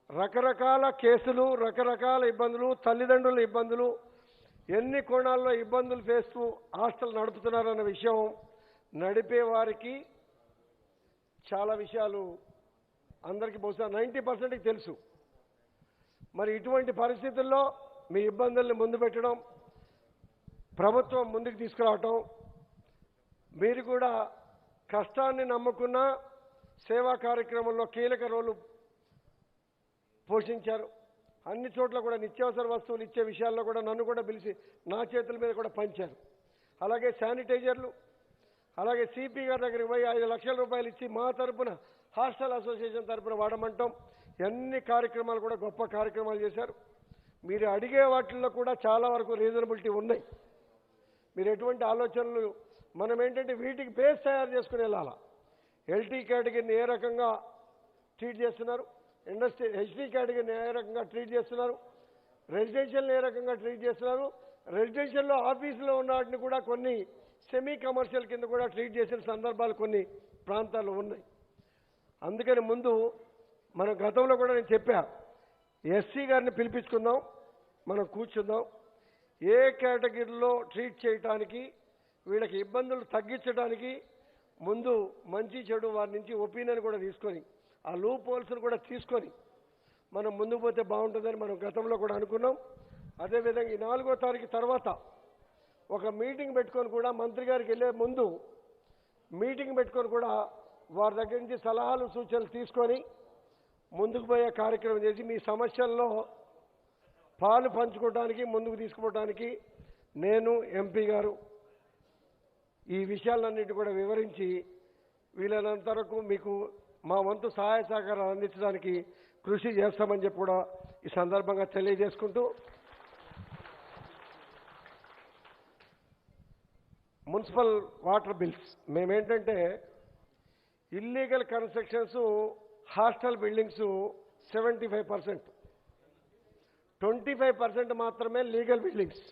రకరకాల కేసులు, రకరకాల ఇబ్బందులు, తల్లిదండ్రుల ఇబ్బందులు, ఎన్ని కోణాల్లో ఇబ్బందులు చేస్తూ హాస్టల్ నడుపుతున్నారన్న విషయం నడిపే వారికి చాలా విషయాలు అందరికీ బహుశా 90%కి తెలుసు. మరి ఇటువంటి పరిస్థితుల్లో మీ ఇబ్బందుల్ని ముందు పెట్టడం, ప్రభుత్వం ముందుకు తీసుకురావటం, మీరు కూడా కష్టాన్ని నమ్ముకున్న సేవా కార్యక్రమంలో కీలక రోలు పోషించారు. అన్ని చోట్ల కూడా నిత్యావసర వస్తువులు ఇచ్చే విషయాల్లో కూడా నన్ను కూడా పిలిచి నా చేతుల మీద కూడా పంచారు. అలాగే శానిటైజర్లు, అలాగే సిపి గారి దగ్గరికి పోయి 5 లక్షల రూపాయలు ఇచ్చి మా తరపున హాస్టల్ అసోసియేషన్ తరపున వాడమంటాం. అన్ని కార్యక్రమాలు కూడా గొప్ప కార్యక్రమాలు చేశారు. మీరు అడిగే వాటిల్లో కూడా చాలా వరకు రీజనబిలిటీ ఉన్నాయి. మీరు ఎటువంటి ఆలోచనలు, మనం ఏంటంటే వీటికి బేస్ తయారు చేసుకుని వెళ్ళాలా. ఎల్టీ కేటగిరీని ఏ రకంగా ట్రీట్ చేస్తున్నారు, ఇండస్ట్రీ హెచ్డీ కేటగిరీని ఏ రకంగా ట్రీట్ చేస్తున్నారు, రెసిడెన్షియల్ని ఏ రకంగా ట్రీట్ చేస్తున్నారు, రెసిడెన్షియల్లో ఆఫీసులో ఉన్న వాటిని కూడా కొన్ని సెమీ కమర్షియల్ కింద కూడా ట్రీట్ చేసిన సందర్భాలు కొన్ని ప్రాంతాల్లో ఉన్నాయి. అందుకని ముందు మన గతంలో కూడా నేను చెప్పా, ఎస్సీ గారిని పిలిపించుకుందాం, మనం కూర్చుందాం, ఏ కేటగిరీలో ట్రీట్ చేయడానికి, వీళ్ళకి ఇబ్బందులు తగ్గించడానికి ముందు మంచి చెడు వారి నుంచి ఒపీనియన్ కూడా తీసుకొని ఆ లూప్ హోల్స్ను కూడా తీసుకొని మనం ముందుకు పోతే బాగుంటుందని మనం గతంలో కూడా అనుకున్నాం. అదేవిధంగా ఈ 4వ తారీఖు తర్వాత ఒక మీటింగ్ పెట్టుకొని కూడా మంత్రి గారికి వెళ్ళే ముందు మీటింగ్ పెట్టుకొని కూడా వారి దగ్గర నుంచి సలహాలు సూచనలు తీసుకొని ముందుకు పోయే కార్యక్రమం చేసి మీ సమస్యల్లో పాలు పంచుకోవడానికి, ముందుకు తీసుకుపోవడానికి నేను ఎంపీ గారు ఈ విషయాలన్నిటి కూడా వివరించి వీలైనంత వరకు మీకు మా వంతు సహాయ సహకారాలు అందించడానికి కృషి చేస్తామని చెప్పి కూడా ఈ సందర్భంగా తెలియజేసుకుంటూ, మున్సిపల్ వాటర్ బిల్స్ మేమేంటంటే ఇల్లీగల్ కన్స్ట్రక్షన్స్ హాస్టల్ బిల్డింగ్స్ 75%, 25% మాత్రమే లీగల్ బిల్డింగ్స్.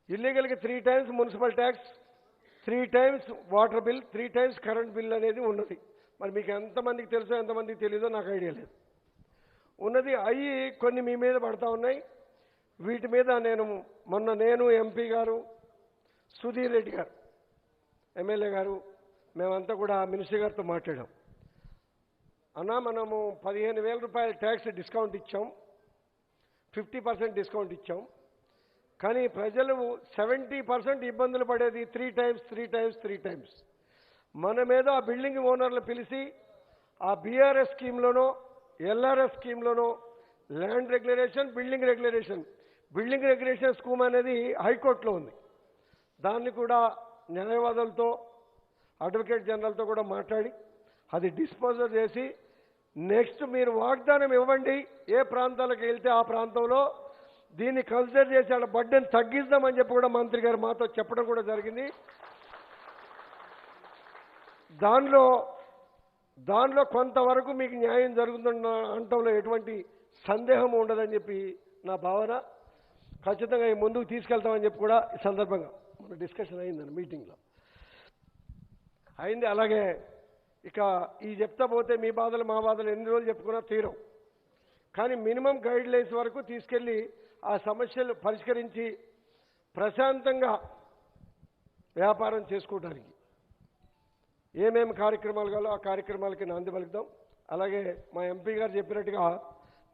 ఇల్లీగల్కి 3 times municipal tax, 3 times water bill, 3 times current bill అనేది ఉన్నది. మరి మీకు ఎంతమందికి తెలుసో ఎంతమందికి తెలీదో నాకు ఐడియా లేదు. ఉన్నది అవి కొన్ని మీ మీద పడతా ఉన్నాయి. వీటి మీద నేను ఎంపీ గారు, సుధీర్ రెడ్డి గారు ఎమ్మెల్యే గారు మేమంతా కూడా మినిస్టర్ గారితో మాట్లాడాం. అన్నా మనము 15,000 రూపాయల ట్యాక్స్ డిస్కౌంట్ ఇచ్చాం, 50% డిస్కౌంట్ ఇచ్చాం, కానీ ప్రజలు 70% ఇబ్బందులు పడేది 3 times. మన మీద ఆ బిల్డింగ్ ఓనర్లు పిలిచి ఆ బీఆర్ఎస్ స్కీమ్లోనో ఎల్ఆర్ఎస్ స్కీమ్లోనో land regularisation, building regularisation building regulation scheme అనేది హైకోర్టులో ఉంది. దాన్ని కూడా న్యాయవాదులతో అడ్వకేట్ జనరల్తో కూడా మాట్లాడి అది డిస్పోజల్ చేసి నెక్స్ట్ మీరు వాగ్దానం ఇవ్వండి, ఏ ప్రాంతాలకు వెళ్తే ఆ ప్రాంతంలో దీన్ని కన్సిడర్ చేసి ఆడ బడ్డెని తగ్గిద్దామని చెప్పి కూడా మంత్రి గారు మాతో చెప్పడం కూడా జరిగింది. దానిలో కొంతవరకు మీకు న్యాయం జరుగుతున్న అంటంలో ఎటువంటి సందేహం ఉండదని చెప్పి నా భావన. ఖచ్చితంగా ముందుకు తీసుకెళ్తామని చెప్పి కూడా ఈ సందర్భంగా మన డిస్కషన్ అయిందండి, మీటింగ్లో అయింది. అలాగే ఇక ఈ చెప్తా పోతే మీ బాధలు మా బాధలు ఎన్ని రోజులు చెప్పుకున్నా తీరం. కానీ మినిమం గైడ్ లైన్స్ వరకు తీసుకెళ్ళి ఆ సమస్యలు పరిష్కరించి ప్రశాంతంగా వ్యాపారం చేసుకోవడానికి ఏమేమి కార్యక్రమాలు కావాలో ఆ కార్యక్రమాలకి నాంది పలుకుదాం. అలాగే మా ఎంపీ గారు చెప్పినట్టుగా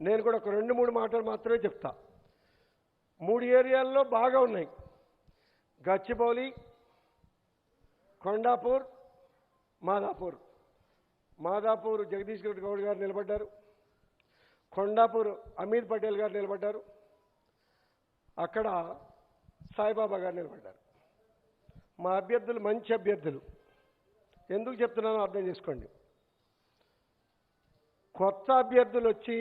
నేను కూడా ఒక 2-3 మాటలు మాత్రమే చెప్తా. 3 ఏరియాల్లో బాగా ఉన్నాయి: గచ్చిబౌలి, కొండాపూర్, మాదాపూర్ జగదీష్ గౌడ్ గారు నిలబడ్డారు, కొండాపూర్ అమీర్ పటేల్ గారు నిలబడ్డారు, అక్కడ సాయిబాబా గారు నిలబడ్డారు. మా అభ్యర్థులు మంచి అభ్యర్థులు. ఎందుకు చెప్తున్నానో అర్థం చేసుకోండి. కొత్త అభ్యర్థులు వచ్చి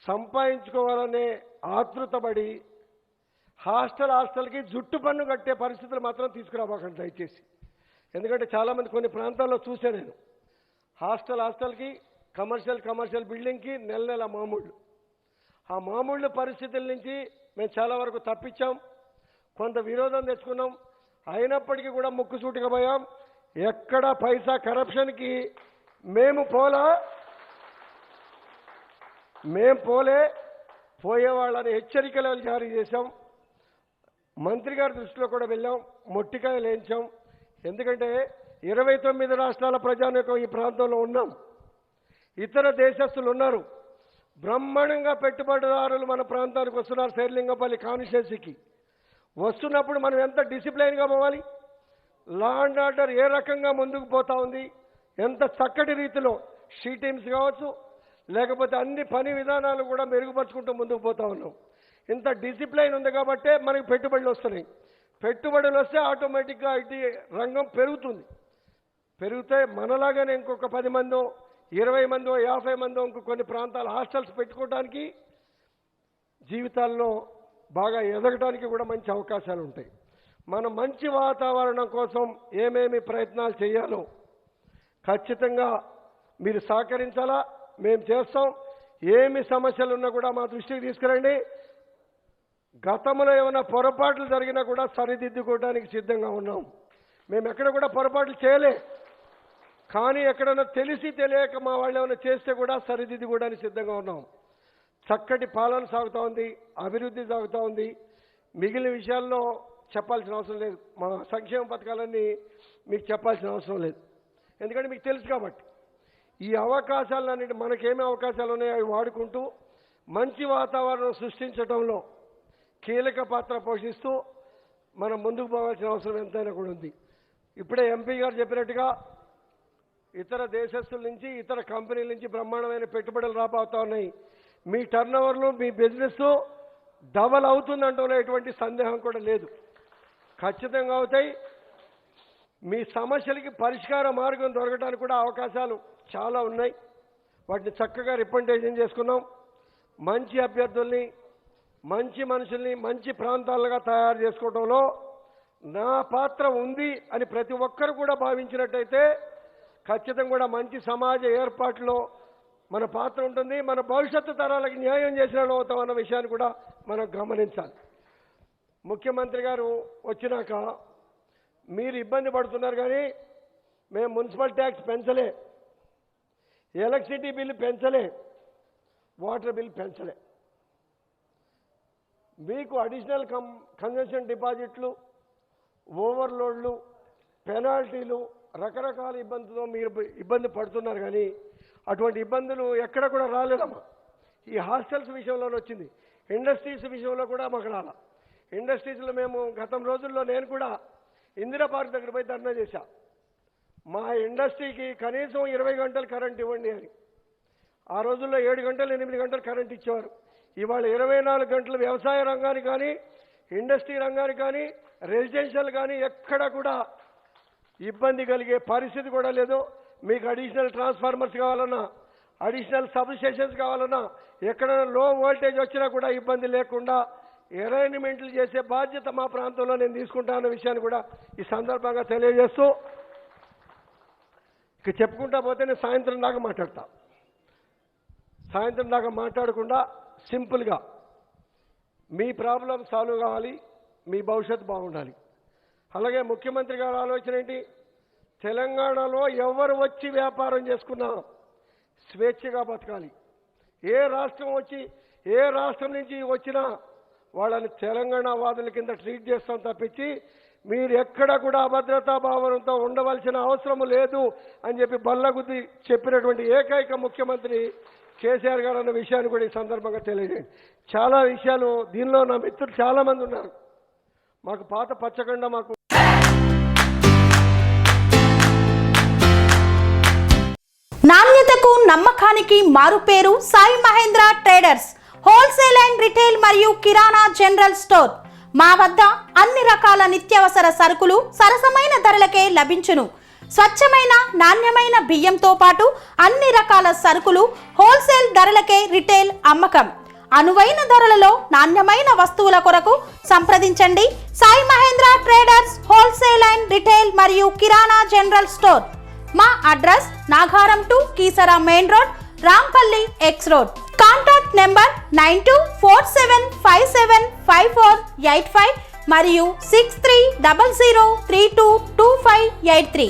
సంపాదించుకోవాలనే ఆతృతపడి హాస్టల్కి జుట్టు పన్ను కట్టే పరిస్థితులు మాత్రం తీసుకురాబోకండి దయచేసి. ఎందుకంటే చాలామంది కొన్ని ప్రాంతాల్లో చూసా నేను, హాస్టల్కి కమర్షియల్ బిల్డింగ్కి నెల మామూళ్ళు. ఆ మామూళ్ళు పరిస్థితుల నుంచి మేము చాలా వరకు తప్పించాం, కొంత విరోధం తెచ్చుకున్నాం. అయినప్పటికీ కూడా ముక్కుసూటిగా పోయాం. ఎక్కడ పైసా కరప్షన్కి మేము పోలే, పోయేవాళ్ళని హెచ్చరికలు జారీ చేశాం. మంత్రి గారి దృష్టిలో కూడా వెళ్ళాం, మొట్టికాయలు వేయించాం. ఎందుకంటే 29 రాష్ట్రాల ప్రజానీకం ఈ ప్రాంతంలో ఉన్నాం, ఇతర దేశస్తులు ఉన్నారు, బ్రహ్మాండంగా పెట్టుబడిదారులు మన ప్రాంతానికి వస్తున్నారు. శేర్లింగపల్లి కాన్స్టిట్యున్సీకి వస్తున్నప్పుడు మనం ఎంత డిసిప్లైన్గా పోవాలి, లా అండ్ ఆర్డర్ ఏ రకంగా ముందుకు పోతా ఉంది, ఎంత చక్కటి రీతిలో షీ టీమ్స్ కావచ్చు, లేకపోతే అన్ని పని విధానాలు కూడా మెరుగుపరుచుకుంటూ ముందుకు పోతా ఉన్నాం. ఇంత డిసిప్లైన్ ఉంది కాబట్టే మనకి పెట్టుబడులు వస్తున్నాయి. పెట్టుబడులు వస్తే ఆటోమేటిక్గా ఐటీ రంగం పెరిగితే మనలాగానే ఇంకొక 10 మందో 20 మందో 50 మందో ఇంకో కొన్ని ప్రాంతాల హాస్టల్స్ పెట్టుకోవడానికి, జీవితాల్లో బాగా ఎదగడానికి కూడా మంచి అవకాశాలు ఉంటాయి. మనం మంచి వాతావరణం కోసం ఏమేమి ప్రయత్నాలు చేయాలో ఖచ్చితంగా మీరు సహకరించాలా, మేము చేస్తాం. ఏమి సమస్యలు ఉన్నా కూడా మా దృష్టికి తీసుకురండి. గతంలో ఏమైనా పొరపాట్లు జరిగినా కూడా సరిదిద్దుకోవడానికి సిద్ధంగా ఉన్నాం. మేము ఎక్కడ కూడా పొరపాట్లు చేయలే, కానీ ఎక్కడైనా తెలిసి తెలియక మా వాళ్ళు ఏమైనా చేస్తే కూడా సరిదిద్దుకోవడానికి సిద్ధంగా ఉన్నాం. చక్కటి పాలన సాగుతూ ఉంది, అభివృద్ధి సాగుతూ ఉంది. మిగిలిన విషయాల్లో చెప్పాల్సిన అవసరం లేదు. మా సంక్షేమ పథకాలన్నీ మీకు చెప్పాల్సిన అవసరం లేదు, ఎందుకంటే మీకు తెలుసు కాబట్టి. ఈ అవకాశాలన్నిటి మనకేమీ అవకాశాలు ఉన్నాయో అవి వాడుకుంటూ మంచి వాతావరణం సృష్టించడంలో కీలక పాత్ర పోషిస్తూ మనం ముందుకు పోవాల్సిన అవసరం ఎంతైనా కూడా ఉంది. ఇప్పుడే ఎంపీ గారు చెప్పినట్టుగా ఇతర దేశస్తుల నుంచి, ఇతర కంపెనీల నుంచి బ్రహ్మాండమైన పెట్టుబడులు రాబోతా ఉన్నాయి. మీ టర్నోవర్లు, మీ బిజినెస్ డబల్ అవుతుందంటూనే ఎటువంటి సందేహం కూడా లేదు. ఖచ్చితంగా అవుతాయి. మీ సమస్యలకి పరిష్కార మార్గం దొరకడానికి కూడా అవకాశాలు చాలా ఉన్నాయి. వాటిని చక్కగా రిప్రజెంటేషన్ చేసుకున్నాం. మంచి అభ్యర్థుల్ని, మంచి మనుషుల్ని మంచి ప్రాంతాలుగా తయారు చేసుకోవడంలో నా పాత్ర ఉంది అని ప్రతి ఒక్కరు కూడా భావించినట్టయితే ఖచ్చితంగా కూడా మంచి సమాజ ఏర్పాటులో మన పాత్ర ఉంటుంది. మన భవిష్యత్తు తరాలకు న్యాయం చేసిన వాళ్ళు అవుతామన్న విషయాన్ని కూడా మనం గమనించాలి. ముఖ్యమంత్రి గారు వచ్చినాక మీరు ఇబ్బంది పడుతున్నారు, కానీ మేము మున్సిపల్ ట్యాక్స్ పెంచలే, ఎలక్ట్రిసిటీ బిల్లు పెంచలే, వాటర్ బిల్ పెంచలే. మీకు అడిషనల్ కన్జెషన్ డిపాజిట్లు, ఓవర్లోడ్లు, పెనాల్టీలు, రకరకాల ఇబ్బందులతో మీరు ఇబ్బంది పడుతున్నారు, కానీ అటువంటి ఇబ్బందులు ఎక్కడ కూడా రాలేదమ్మా. ఈ హాస్టల్స్ విషయంలోనే వచ్చింది. ఇండస్ట్రీస్ విషయంలో కూడా మాకు రాల. ఇండస్ట్రీస్లో మేము గతం రోజుల్లో నేను కూడా ఇందిరా పార్క్ దగ్గర పోయి ధర్నా చేశా. మా ఇండస్ట్రీకి కనీసం 20 గంటలు కరెంట్ ఇవ్వండి అని. ఆ రోజుల్లో 7 గంటలు 8 గంటలు కరెంట్ ఇచ్చేవారు. ఇవాళ 24 గంటలు వ్యవసాయ రంగానికి కానీ, ఇండస్ట్రీ రంగానికి కానీ, రెసిడెన్షియల్ కానీ ఎక్కడ కూడా ఇబ్బంది కలిగే పరిస్థితి కూడా లేదు. మీకు అడిషనల్ ట్రాన్స్ఫార్మర్స్ కావాలన్నా, అడిషనల్ సబ్ స్టేషన్స్ కావాలన్నా, ఎక్కడైనా లో వోల్టేజ్ వచ్చినా కూడా ఇబ్బంది లేకుండా అరేంజ్మెంట్లు చేసే బాధ్యత మా ప్రాంతంలో నేను తీసుకుంటానన్న విషయాన్ని కూడా ఈ సందర్భంగా తెలియజేస్తూ, ఇక చెప్పుకుంటా పోతే నేను సాయంత్రం దాకా మాట్లాడతా. సాయంత్రం దాకా మాట్లాడకుండా సింపుల్గా మీ ప్రాబ్లం సాల్వ్ కావాలి, మీ భవిష్యత్తు బాగుండాలి. అలాగే ముఖ్యమంత్రి గారి ఆలోచన ఏంటి? తెలంగాణలో ఎవరు వచ్చి వ్యాపారం చేసుకున్నా స్వేచ్ఛగా బతకాలి. ఏ రాష్ట్రం నుంచి వచ్చినా వాళ్ళని తెలంగాణ వాదుల కింద ట్రీట్ చేస్తాం తప్పించి మీరు ఎక్కడ కూడా అభద్రతా భావనతో ఉండవలసిన అవసరం లేదు అని చెప్పి బల్లగుద్ది చెప్పినటువంటి ఏకైక ముఖ్యమంత్రి కేసీఆర్ గారు అన్న విషయాన్ని కూడా ఈ సందర్భంగా తెలియజేయండి. చాలా విషయాలు దీనిలో నా మిత్రులు చాలామంది ఉన్నారు. మాకు పాత పచ్చగండ మాకు నాణ్యతకు నమ్మకానికి మారుపేరు Sai Mahendra traders, wholesale and retail మరియు కిరాణా జనరల్ స్టోర్. మా వద్ద అన్ని రకాల నిత్యావసర సరుకులు సరసమైన ధరలకే లభించును. స్వచ్ఛమైన నాణ్యమైన బియ్యంతో పాటు అన్ని రకాల సరుకులు హోల్సేల్ ధరలకే రిటైల్ అమ్మకం. అనువైన ధరలలో నాణ్యమైన వస్తువుల కొరకు సంప్రదించండి. Sai Mahendra traders, wholesale and retail మరియు కిరాణా జనరల్ స్టోర్. మా address Nagaram to Keesara main road, Rampalli X road. Contact number 9247575485 మరియు 6300322583.